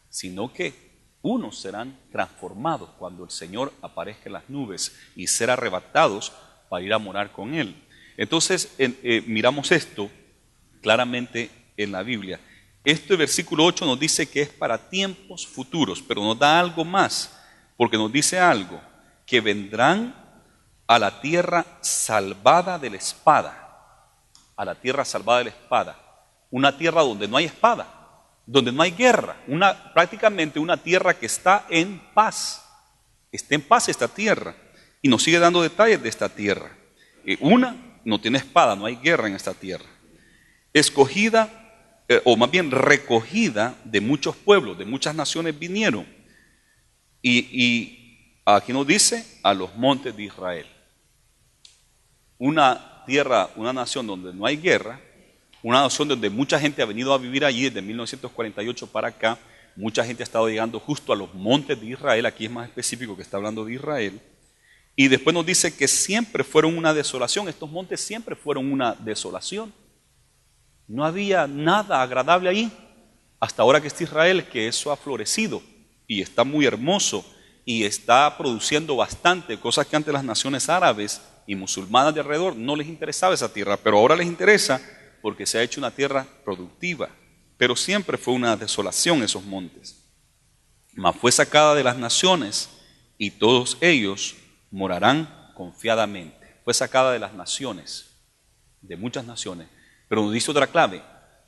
sino que unos serán transformados cuando el Señor aparezca en las nubes y ser arrebatados para ir a morar con Él. Entonces miramos esto claramente en la Biblia. Este versículo 8 nos dice que es para tiempos futuros, pero nos da algo más, porque nos dice algo, que vendrán a la tierra salvada de la espada, a la tierra salvada de la espada, una tierra donde no hay espada, donde no hay guerra, prácticamente una tierra que está en paz esta tierra, y nos sigue dando detalles de esta tierra. No tiene espada, no hay guerra en esta tierra, escogida, o más bien recogida de muchos pueblos, de muchas naciones vinieron, y aquí nos dice a los montes de Israel. Una tierra, una nación donde no hay guerra, una nación donde mucha gente ha venido a vivir allí desde 1948 para acá. Mucha gente ha estado llegando justo a los montes de Israel, aquí es más específico que está hablando de Israel. Y después nos dice que siempre fueron una desolación, estos montes siempre fueron una desolación. No había nada agradable allí, hasta ahora que está Israel, que eso ha florecido y está muy hermoso y está produciendo bastante, cosas que antes las naciones árabes y musulmanas de alrededor no les interesaba esa tierra, pero ahora les interesa porque se ha hecho una tierra productiva. Pero siempre fue una desolación esos montes. Mas fue sacada de las naciones y todos ellos morarán confiadamente. Fue sacada de las naciones, de muchas naciones, pero nos dice otra clave: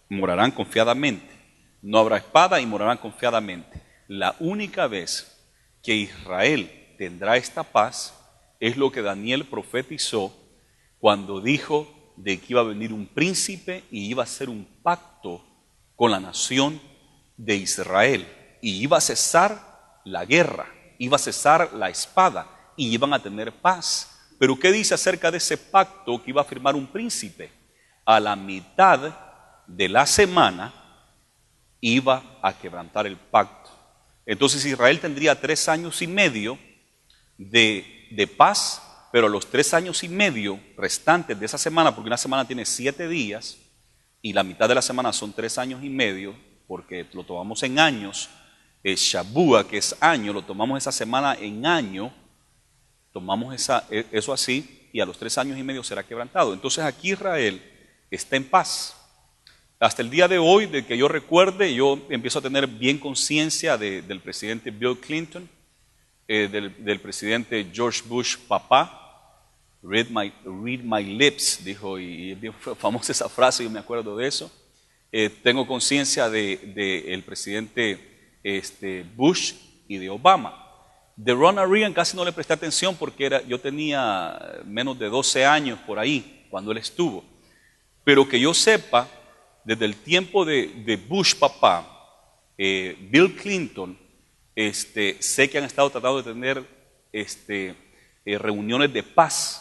morarán confiadamente. No habrá espada y morarán confiadamente. La única vez que Israel tendrá esta paz es lo que Daniel profetizó cuando dijo de que iba a venir un príncipe y iba a hacer un pacto con la nación de Israel y iba a cesar la guerra, iba a cesar la espada y iban a tener paz. Pero ¿qué dice acerca de ese pacto que iba a firmar un príncipe? A la mitad de la semana iba a quebrantar el pacto. Entonces Israel tendría 3 años y medio de paz, pero los 3 años y medio restantes de esa semana, porque una semana tiene 7 días y la mitad de la semana son 3 años y medio, porque lo tomamos en años. Shabua, que es año, lo tomamos esa semana en año, tomamos eso así, y a los 3 años y medio será quebrantado. Entonces aquí Israel está en paz. Hasta el día de hoy, de que yo recuerde, yo empiezo a tener bien conciencia del presidente Bill Clinton, del presidente George Bush papá. Read my lips, dijo, y es bien famosa esa frase, yo me acuerdo de eso. Tengo conciencia del presidente Bush, y de Obama. De Ronald Reagan casi no le presté atención porque yo tenía menos de 12 años por ahí cuando él estuvo. Pero que yo sepa, desde el tiempo de Bush papá, Bill Clinton, sé que han estado tratando de tener reuniones de paz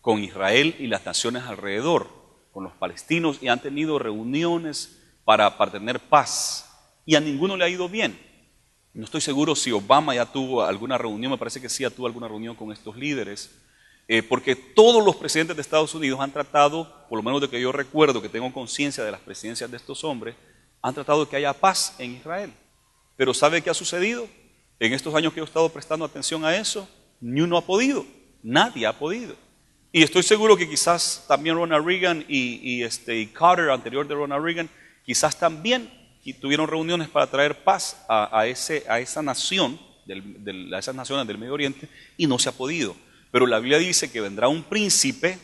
con Israel y las naciones alrededor, con los palestinos, y han tenido reuniones para tener paz. Y a ninguno le ha ido bien. No estoy seguro si Obama ya tuvo alguna reunión, me parece que sí ya tuvo alguna reunión con estos líderes, porque todos los presidentes de Estados Unidos han tratado, por lo menos de que yo recuerdo, que tengo conciencia de las presidencias de estos hombres, han tratado de que haya paz en Israel. Pero ¿sabe qué ha sucedido? En estos años que yo he estado prestando atención a eso, ni uno ha podido, nadie ha podido. Y estoy seguro que quizás también Ronald Reagan y Carter, anterior de Ronald Reagan, quizás también tuvieron reuniones para traer paz a esa nación, a esas naciones del Medio Oriente, y no se ha podido. Pero la Biblia dice que vendrá un príncipe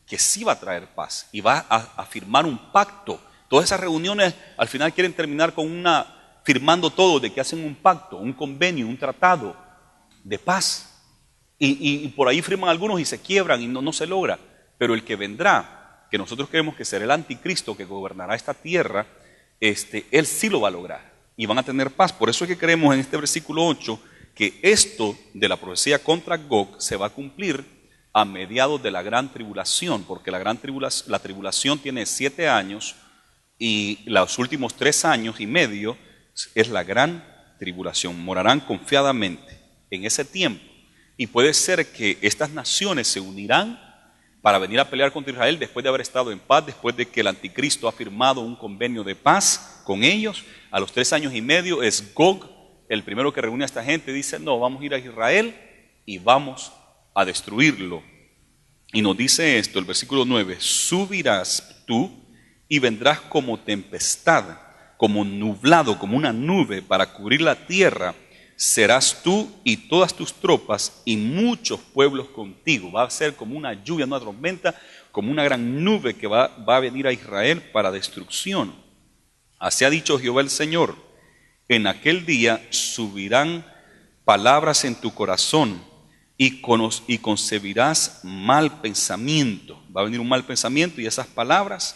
que sí va a traer paz y va a firmar un pacto. Todas esas reuniones al final quieren terminar con firmando todo, de que hacen un pacto, un convenio, un tratado de paz. Y por ahí firman algunos y se quiebran y no se logra. Pero el que vendrá, que nosotros creemos que será el anticristo que gobernará esta tierra, él sí lo va a lograr y van a tener paz. Por eso es que creemos en este versículo 8 que esto de la profecía contra Gog se va a cumplir a mediados de la gran tribulación, porque la tribulación tiene 7 años y los últimos 3 años y medio es la gran tribulación. Morarán confiadamente en ese tiempo y puede ser que estas naciones se unirán para venir a pelear contra Israel después de haber estado en paz, después de que el anticristo ha firmado un convenio de paz con ellos. A los 3 años y medio es Gog el primero que reúne a esta gente y dice, no, vamos a ir a Israel y vamos a destruirlo. Y nos dice esto, el versículo 9, subirás tú y vendrás como tempestad, como nublado, como una nube para cubrir la tierra. Serás tú y todas tus tropas y muchos pueblos contigo. Va a ser como una lluvia, una tormenta, como una gran nube que va a venir a Israel para destrucción. Así ha dicho Jehová el Señor. En aquel día subirán palabras en tu corazón y concebirás mal pensamiento. Va a venir un mal pensamiento y esas palabras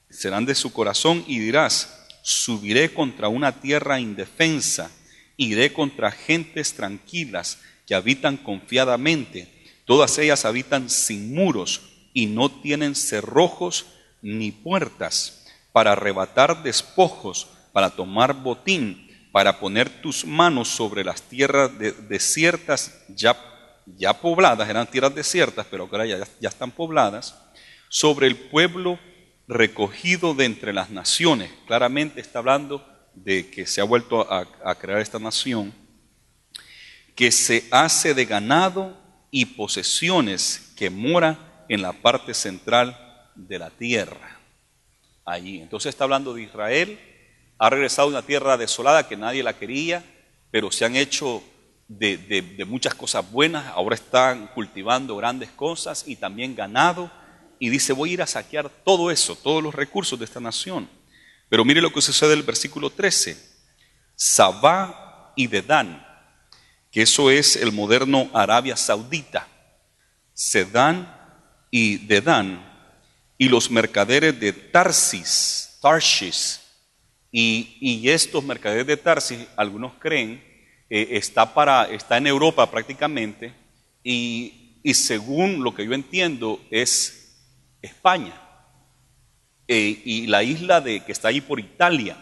serán de su corazón y dirás, subiré contra una tierra indefensa. Iré contra gentes tranquilas que habitan confiadamente. Todas ellas habitan sin muros y no tienen cerrojos ni puertas, para arrebatar despojos, para tomar botín, para poner tus manos sobre las tierras desiertas ya pobladas, eran tierras desiertas, pero ahora ya están pobladas, sobre el pueblo recogido de entre las naciones. Claramente está hablando de que se ha vuelto a crear esta nación, que se hace de ganado y posesiones, que mora en la parte central de la tierra. Allí, entonces está hablando de Israel, ha regresado a una tierra desolada que nadie la quería, pero se han hecho de muchas cosas buenas, ahora están cultivando grandes cosas y también ganado, y dice, voy a ir a saquear todo eso, todos los recursos de esta nación. Pero mire lo que sucede en el versículo 13. Sabá y Dedán, que eso es el moderno Arabia Saudita. Sedán y Dedán, y los mercaderes de Tarshish. Y estos mercaderes de Tarshish, algunos creen, está en Europa prácticamente, y según lo que yo entiendo es España. Y la isla que está ahí por Italia,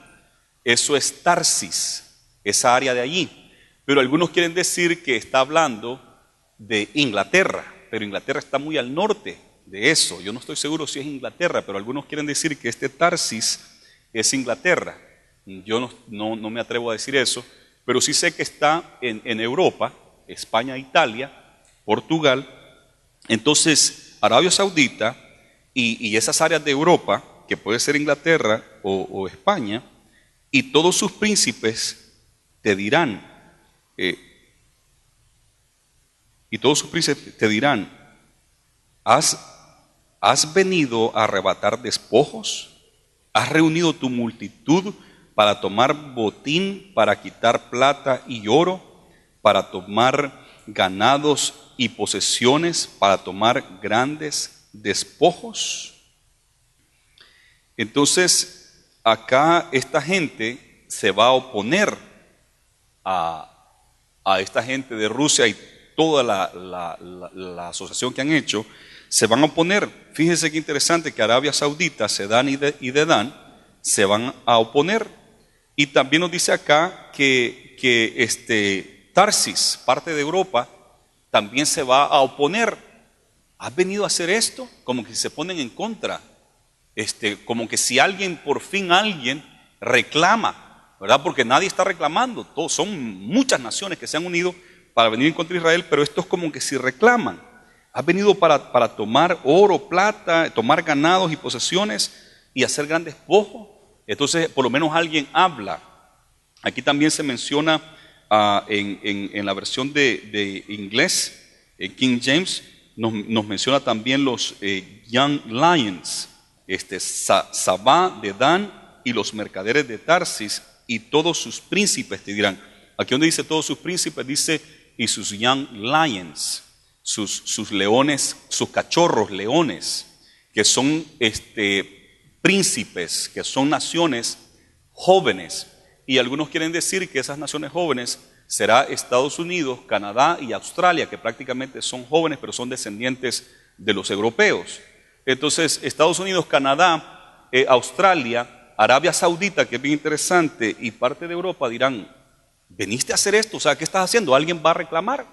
eso es Tarsis, esa área de allí. Pero algunos quieren decir que está hablando de Inglaterra, pero Inglaterra está muy al norte de eso. Yo no estoy seguro si es Inglaterra, pero algunos quieren decir que este Tarsis es Inglaterra. Yo no me atrevo a decir eso, pero sí sé que está en Europa, España, Italia, Portugal. Entonces, Arabia Saudita y esas áreas de Europa, que puede ser Inglaterra o España, y todos sus príncipes te dirán, ¿has venido a arrebatar despojos? ¿Has reunido tu multitud para tomar botín, para quitar plata y oro, para tomar ganados y posesiones, para tomar grandes despojos. Entonces, acá esta gente se va a oponer a esta gente de Rusia y toda la asociación que han hecho, se van a oponer. Fíjense qué interesante que Arabia Saudita, Sedán y Dedán se van a oponer. Y también nos dice acá que Tarsis, parte de Europa, también se va a oponer. ¿Has venido a hacer esto? Como que se ponen en contra. Como que si alguien, por fin alguien, reclama, ¿verdad? Porque nadie está reclamando. Son muchas naciones que se han unido para venir en contra de Israel, pero esto es como que si reclaman. Has venido para tomar oro, plata, tomar ganados y posesiones y hacer gran despojo. Entonces, por lo menos alguien habla. Aquí también se menciona en la versión de inglés, King James, nos menciona también los Young Lions, Sabá de Dan y los mercaderes de Tarsis y todos sus príncipes, te dirán. Aquí donde dice todos sus príncipes, dice y sus Young Lions, sus leones, sus cachorros leones, que son príncipes, que son naciones jóvenes. Y algunos quieren decir que esas naciones jóvenes será Estados Unidos, Canadá y Australia, que prácticamente son jóvenes, pero son descendientes de los europeos. Entonces, Estados Unidos, Canadá, Australia, Arabia Saudita, que es bien interesante, y parte de Europa dirán, ¿veniste a hacer esto? O sea, ¿qué estás haciendo? ¿Alguien va a reclamar?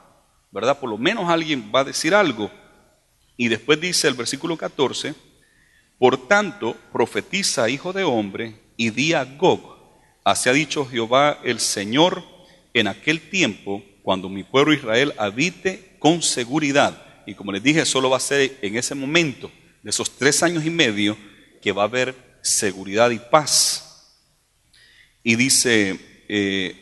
¿Verdad? Por lo menos alguien va a decir algo. Y después dice el versículo 14, por tanto, profetiza, hijo de hombre, y di a Gog, así ha dicho Jehová el Señor, en aquel tiempo, cuando mi pueblo Israel habite con seguridad. Y como les dije, solo va a ser en ese momento, de esos 3 años y medio, que va a haber seguridad y paz. Y dice,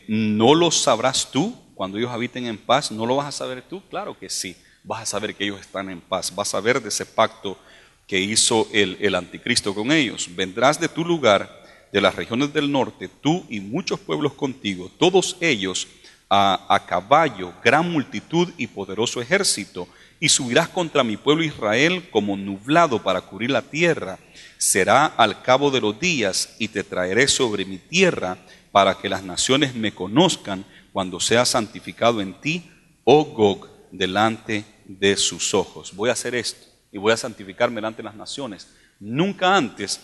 ¿no lo sabrás tú cuando ellos habiten en paz? ¿No lo vas a saber tú? Claro que sí, vas a saber que ellos están en paz, vas a ver de ese pacto que hizo el anticristo con ellos. Vendrás de tu lugar, de las regiones del norte, tú y muchos pueblos contigo, todos ellos a caballo, gran multitud y poderoso ejército, y subirás contra mi pueblo Israel como nublado para cubrir la tierra. Será al cabo de los días, y te traeré sobre mi tierra, para que las naciones me conozcan, cuando sea santificado en ti, oh Gog, delante de sus ojos. Voy a hacer esto, y voy a santificarme delante de las naciones. Nunca antes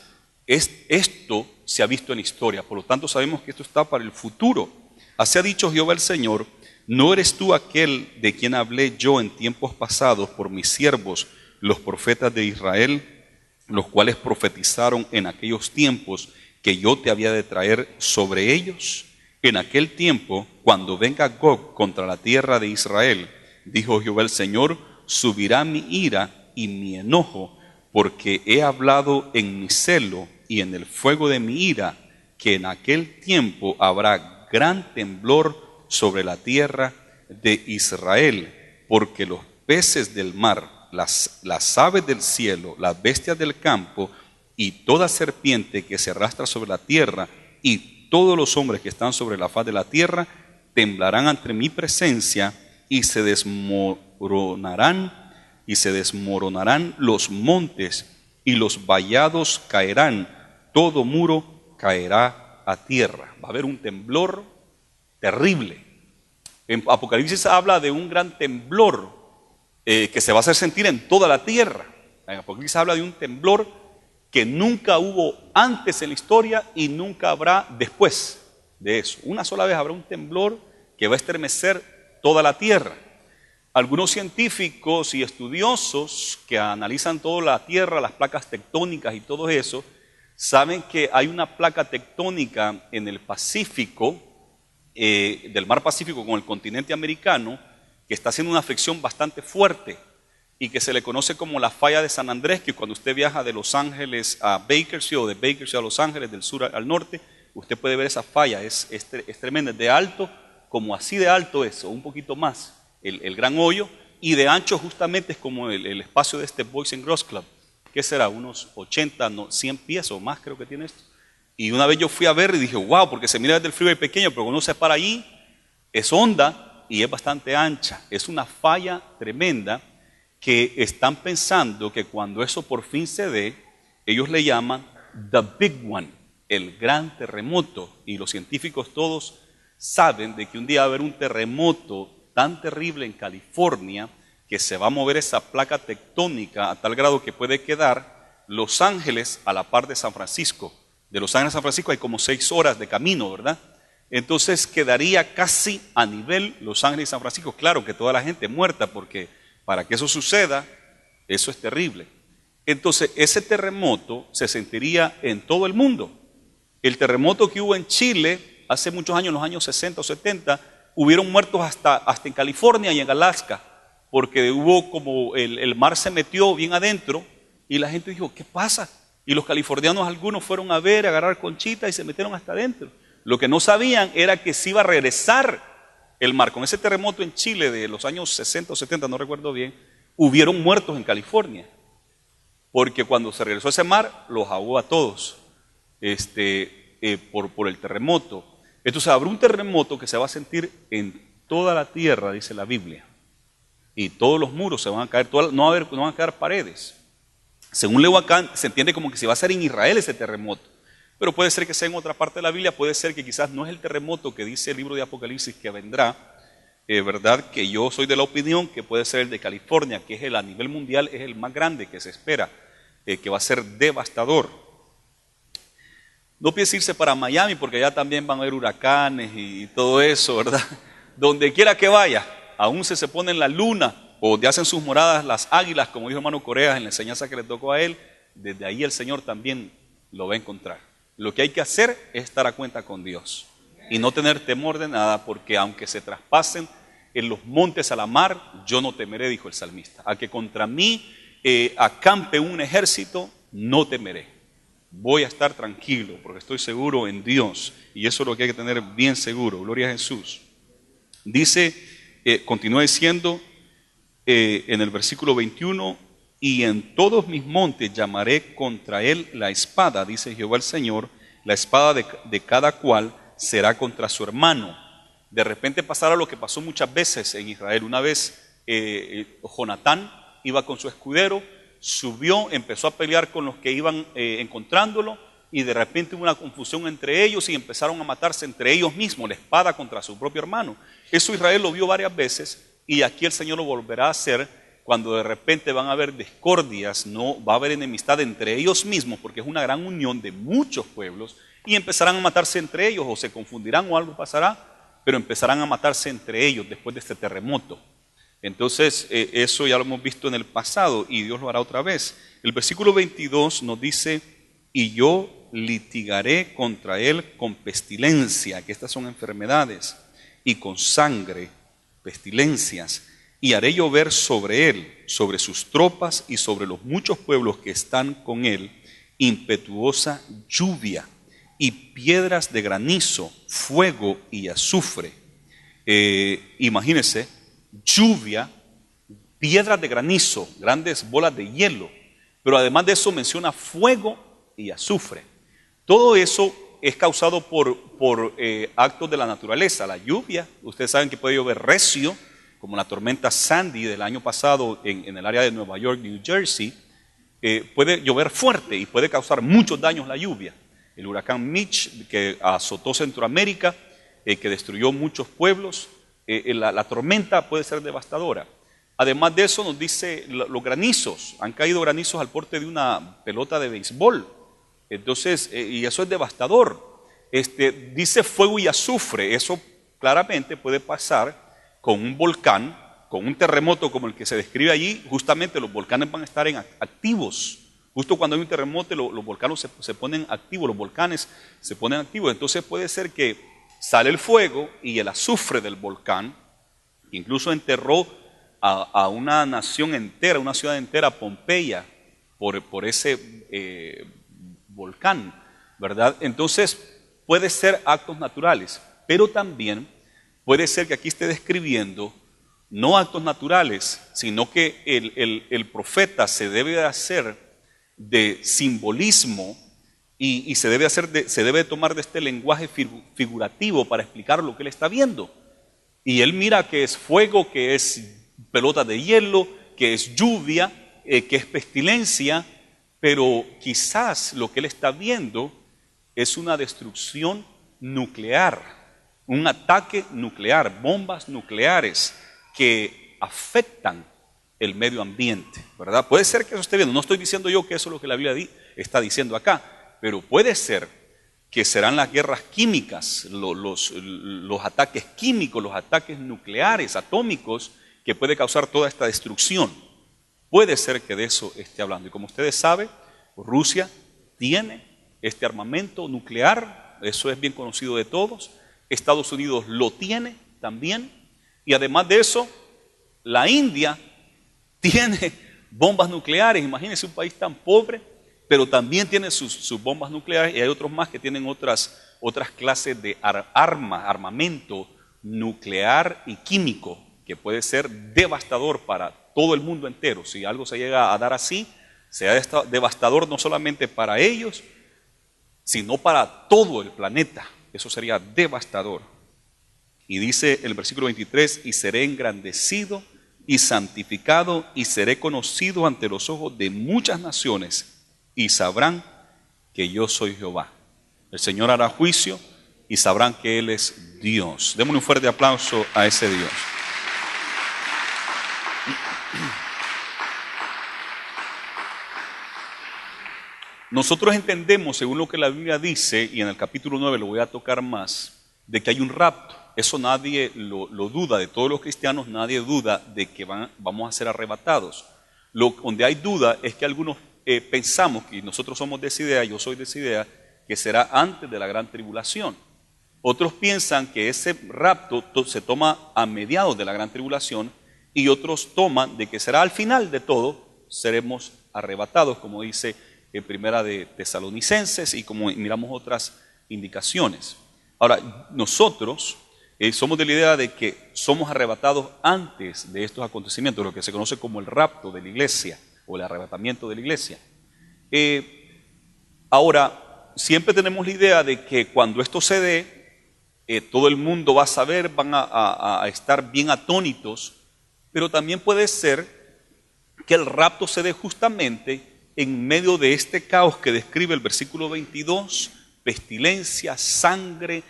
esto se ha visto en historia, por lo tanto sabemos que esto está para el futuro. Así ha dicho Jehová el Señor, ¿no eres tú aquel de quien hablé yo en tiempos pasados por mis siervos, los profetas de Israel, los cuales profetizaron en aquellos tiempos que yo te había de traer sobre ellos? En aquel tiempo, cuando venga Gog contra la tierra de Israel, dijo Jehová el Señor, subirá mi ira y mi enojo, porque he hablado en mi celo y en el fuego de mi ira, que en aquel tiempo habrá gran temblor sobre la tierra de Israel, porque los peces del mar, las aves del cielo, las bestias del campo y toda serpiente que se arrastra sobre la tierra y todos los hombres que están sobre la faz de la tierra temblarán ante mi presencia y se desmoronarán los montes y los vallados caerán, todo muro caerá a tierra. Va a haber un temblor terrible. En Apocalipsis habla de un gran temblor que se va a hacer sentir en toda la tierra. En Apocalipsis habla de un temblor que nunca hubo antes en la historia y nunca habrá después de eso. Una sola vez habrá un temblor que va a estremecer toda la tierra. Algunos científicos y estudiosos que analizan toda la tierra, las placas tectónicas y todo eso, saben que hay una placa tectónica en el Pacífico, del mar Pacífico con el continente americano, que está haciendo una fricción bastante fuerte y que se le conoce como la falla de San Andrés, que cuando usted viaja de Los Ángeles a Bakersfield o de Bakersfield a Los Ángeles, del sur al norte, usted puede ver esa falla, es tremenda, de alto, como así de alto es, o un poquito más, el gran hoyo, y de ancho justamente es como el espacio de este Boys and Girls Club, que será unos 80, 100 pies o más creo que tiene esto. Y una vez yo fui a ver y dije, wow, porque se mira desde el freeway pequeño, pero cuando uno se para allí, es honda y es bastante ancha. Es una falla tremenda que están pensando que cuando eso por fin se dé, ellos le llaman the big one, el gran terremoto. Y los científicos todos saben de que un día va a haber un terremoto tan terrible en California que se va a mover esa placa tectónica a tal grado que puede quedar Los Ángeles a la par de San Francisco. De Los Ángeles a San Francisco hay como 6 horas de camino, ¿verdad? Entonces quedaría casi a nivel Los Ángeles y San Francisco. Claro que toda la gente muerta, porque para que eso suceda, eso es terrible. Entonces ese terremoto se sentiría en todo el mundo. El terremoto que hubo en Chile hace muchos años, en los años 60 o 70, hubieron muertos hasta en California y en Alaska, porque hubo como el mar se metió bien adentro y la gente dijo, ¿qué pasa? Y los californianos algunos fueron a ver, a agarrar conchitas y se metieron hasta adentro. Lo que no sabían era que se iba a regresar el mar. Con ese terremoto en Chile de los años 60 o 70, no recuerdo bien, hubieron muertos en California, porque cuando se regresó ese mar, los ahogó a todos por el terremoto. Entonces habrá un terremoto que se va a sentir en toda la tierra, dice la Biblia, y todos los muros se van a caer, no van a quedar paredes. Según Lewacán, se entiende como que se va a hacer en Israel ese terremoto, pero puede ser que sea en otra parte de la Biblia, puede ser que quizás no es el terremoto que dice el libro de Apocalipsis que vendrá, ¿verdad? Que yo soy de la opinión que puede ser el de California, que es a nivel mundial es el más grande que se espera, que va a ser devastador. No piense irse para Miami porque allá también van a haber huracanes y todo eso, ¿verdad? Donde quiera que vaya, aún se pone en la luna o donde hacen sus moradas las águilas, como dijo hermano Corea en la enseñanza que le tocó a él, desde ahí el Señor también lo va a encontrar. Lo que hay que hacer es estar a cuenta con Dios y no tener temor de nada, porque aunque se traspasen en los montes a la mar, yo no temeré, dijo el salmista. A que contra mí acampe un ejército, no temeré. Voy a estar tranquilo porque estoy seguro en Dios, y eso es lo que hay que tener bien seguro. Gloria a Jesús. Dice, continúa diciendo en el versículo 21, y en todos mis montes llamaré contra él la espada, dice Jehová el Señor, la espada de cada cual será contra su hermano. De repente pasará lo que pasó muchas veces en Israel. Una vez Jonatán iba con su escudero, subió, empezó a pelear con los que iban encontrándolo, y de repente hubo una confusión entre ellos y empezaron a matarse entre ellos mismos, la espada contra su propio hermano. Eso Israel lo vio varias veces, y aquí el Señor lo volverá a hacer cuando de repente van a haber discordias, no va a haber enemistad entre ellos mismos, porque es una gran unión de muchos pueblos, y empezarán a matarse entre ellos, o se confundirán o algo pasará, pero empezarán a matarse entre ellos después de este terremoto. Entonces, eso ya lo hemos visto en el pasado y Dios lo hará otra vez. El versículo 22 nos dice, y yo litigaré contra él con pestilencia, que estas son enfermedades, y con sangre, pestilencias, y haré llover sobre él, sobre sus tropas y sobre los muchos pueblos que están con él, impetuosa lluvia y piedras de granizo, fuego y azufre. Imagínense, lluvia, piedras de granizo, grandes bolas de hielo, pero además de eso menciona fuego y azufre. Todo eso es causado por actos de la naturaleza. La lluvia, ustedes saben que puede llover recio, como la tormenta Sandy del año pasado en el área de Nueva York, New Jersey. Puede llover fuerte y puede causar muchos daños la lluvia. El huracán Mitch, que azotó Centroamérica, que destruyó muchos pueblos. La tormenta puede ser devastadora. Además de eso nos dice los granizos, han caído granizos al porte de una pelota de béisbol. Entonces, y eso es devastador. Dice fuego y azufre, eso claramente puede pasar con un volcán, con un terremoto como el que se describe allí. Justamente los volcanes van a estar activos. Justo cuando hay un terremoto los volcanes se ponen activos, los volcanes se ponen activos. Entonces puede ser que sale el fuego y el azufre del volcán, incluso enterró a una nación entera, una ciudad entera, Pompeya, por ese volcán, ¿verdad? Entonces puede ser actos naturales, pero también puede ser que aquí esté describiendo no actos naturales, sino que el profeta se debe de hacer de simbolismo y se debe tomar de este lenguaje figurativo para explicar lo que él está viendo. Y él mira que es fuego, que es pelota de hielo, que es lluvia, que es pestilencia, pero quizás lo que él está viendo es una destrucción nuclear, un ataque nuclear, bombas nucleares que afectan el medio ambiente, ¿verdad? Puede ser que eso esté viendo, no estoy diciendo yo que eso es lo que la Biblia está diciendo acá, pero puede ser que serán las guerras químicas, los ataques químicos, los ataques nucleares, atómicos, que puede causar toda esta destrucción. Puede ser que de eso esté hablando. Y como ustedes saben, Rusia tiene este armamento nuclear, eso es bien conocido de todos. Estados Unidos lo tiene también. Y además de eso, la India tiene bombas nucleares. Imagínense un país tan pobre, pero también tiene sus bombas nucleares, y hay otros más que tienen otras clases de armamento nuclear y químico, que puede ser devastador para todo el mundo entero. Si algo se llega a dar así, será devastador no solamente para ellos, sino para todo el planeta. Eso sería devastador. Y dice el versículo 23, y seré engrandecido y santificado, y seré conocido ante los ojos de muchas naciones, y sabrán que yo soy Jehová. El Señor hará juicio y sabrán que Él es Dios. Démosle un fuerte aplauso a ese Dios. Nosotros entendemos, según lo que la Biblia dice, y en el capítulo 9 lo voy a tocar más, de que hay un rapto. Eso nadie lo duda, de todos los cristianos nadie duda de que vamos a ser arrebatados. Donde hay duda es que algunos pensamos, y nosotros somos de esa idea, yo soy de esa idea, que será antes de la gran tribulación. Otros piensan que ese rapto se toma a mediados de la gran tribulación, y otros toman de que será al final de todo, seremos arrebatados, como dice en Primera de Tesalonicenses y como miramos otras indicaciones. Ahora, nosotros somos de la idea de que somos arrebatados antes de estos acontecimientos, lo que se conoce como el rapto de la iglesia o el arrebatamiento de la iglesia. Ahora, siempre tenemos la idea de que cuando esto se dé, todo el mundo va a saber, van a estar bien atónitos, pero también puede ser que el rapto se dé justamente en medio de este caos que describe el versículo 22, pestilencia, sangre,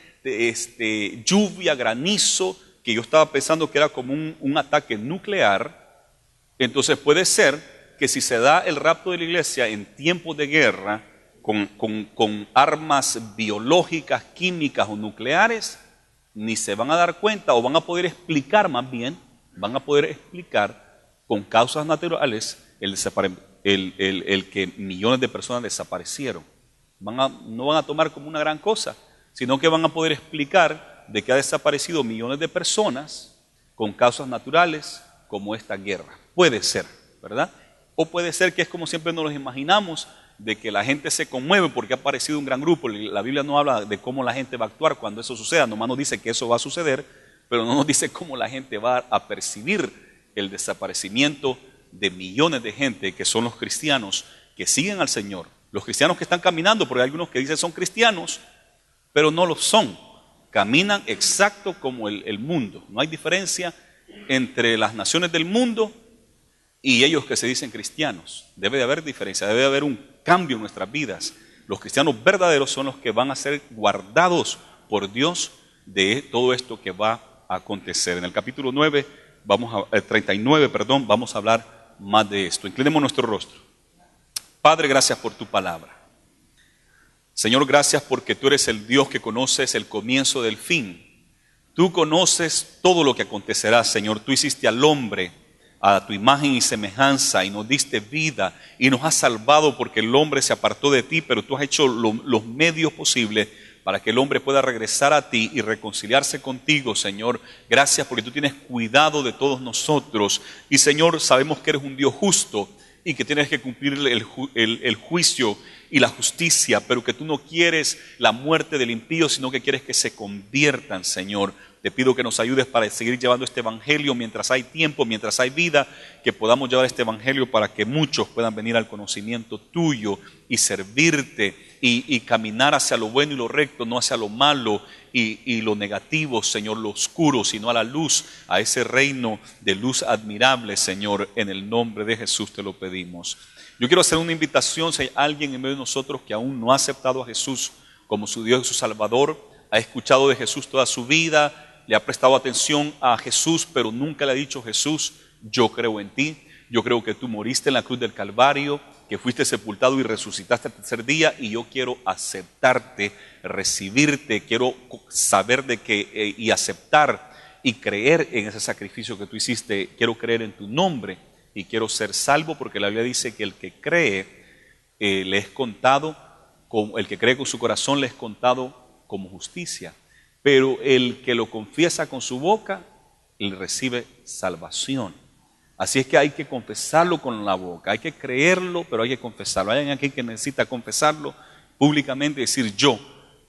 lluvia, granizo, que yo estaba pensando que era como un ataque nuclear. Entonces puede ser que si se da el rapto de la iglesia en tiempos de guerra, con armas biológicas, químicas o nucleares, ni se van a dar cuenta o van a poder explicar más bien, van a poder explicar con causas naturales el que millones de personas desaparecieron. No van a tomar como una gran cosa, sino que van a poder explicar de que ha desaparecido millones de personas con causas naturales como esta guerra. Puede ser, ¿verdad? O puede ser que es como siempre nos lo imaginamos, de que la gente se conmueve porque ha aparecido un gran grupo. La Biblia no habla de cómo la gente va a actuar cuando eso suceda, nomás nos dice que eso va a suceder, pero no nos dice cómo la gente va a percibir el desaparecimiento de millones de gente que son los cristianos que siguen al Señor. Los cristianos que están caminando, porque hay algunos que dicen son cristianos, pero no lo son. Caminan exacto como el mundo. No hay diferencia entre las naciones del mundo y ellos que se dicen cristianos. Debe de haber diferencia, debe de haber un cambio en nuestras vidas. Los cristianos verdaderos son los que van a ser guardados por Dios de todo esto que va a acontecer. En el capítulo 39, vamos a hablar más de esto. Inclinemos nuestro rostro. Padre, gracias por tu palabra. Señor, gracias porque tú eres el Dios que conoces el comienzo del fin. Tú conoces todo lo que acontecerá, Señor. Tú hiciste al hombre a tu imagen y semejanza y nos diste vida y nos has salvado porque el hombre se apartó de ti, pero tú has hecho los medios posibles para que el hombre pueda regresar a ti y reconciliarse contigo, Señor. Gracias porque tú tienes cuidado de todos nosotros. Y, Señor, sabemos que eres un Dios justo y que tienes que cumplir el juicio y la justicia, pero que tú no quieres la muerte del impío, sino que quieres que se conviertan, Señor. Te pido que nos ayudes para seguir llevando este evangelio mientras hay tiempo, mientras hay vida, que podamos llevar este evangelio para que muchos puedan venir al conocimiento tuyo y servirte y caminar hacia lo bueno y lo recto, no hacia lo malo y lo negativo, Señor, lo oscuro, sino a la luz, a ese reino de luz admirable, Señor, en el nombre de Jesús te lo pedimos. Yo quiero hacer una invitación, si hay alguien en medio de nosotros que aún no ha aceptado a Jesús como su Dios y su Salvador, ha escuchado de Jesús toda su vida, le ha prestado atención a Jesús, pero nunca le ha dicho: Jesús, yo creo en ti, yo creo que tú moriste en la cruz del Calvario, que fuiste sepultado y resucitaste al tercer día, y yo quiero aceptarte, recibirte, quiero saber de que y aceptar y creer en ese sacrificio que tú hiciste, quiero creer en tu nombre y quiero ser salvo, porque la Biblia dice que el que cree le es contado, el que cree con su corazón le es contado como justicia, pero el que lo confiesa con su boca, él recibe salvación. Así es que hay que confesarlo con la boca, hay que creerlo, pero hay que confesarlo. Hay alguien aquí que necesita confesarlo públicamente y decir: yo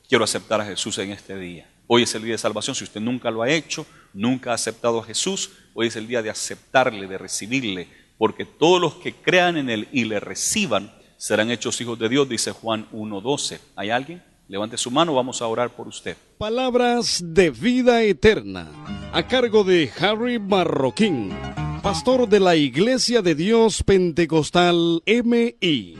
quiero aceptar a Jesús en este día. Hoy es el día de salvación. Si usted nunca lo ha hecho, nunca ha aceptado a Jesús, hoy es el día de aceptarle, de recibirle, porque todos los que crean en Él y le reciban serán hechos hijos de Dios, dice Juan 1:12. ¿Hay alguien? Levante su mano, vamos a orar por usted. Palabras de vida eterna, a cargo de Harry Marroquín, pastor de la Iglesia de Dios Pentecostal MI.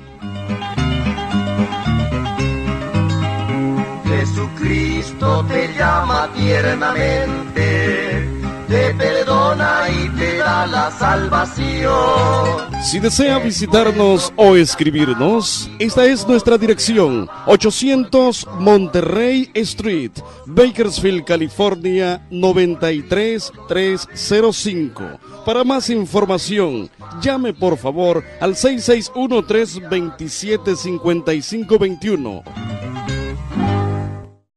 Jesucristo te llama tiernamente, te perdona y te da la salvación. Si desea visitarnos o escribirnos, esta es nuestra dirección: 800 Monterrey Street, Bakersfield, California, 93305. Para más información, llame por favor al 661-327-5521.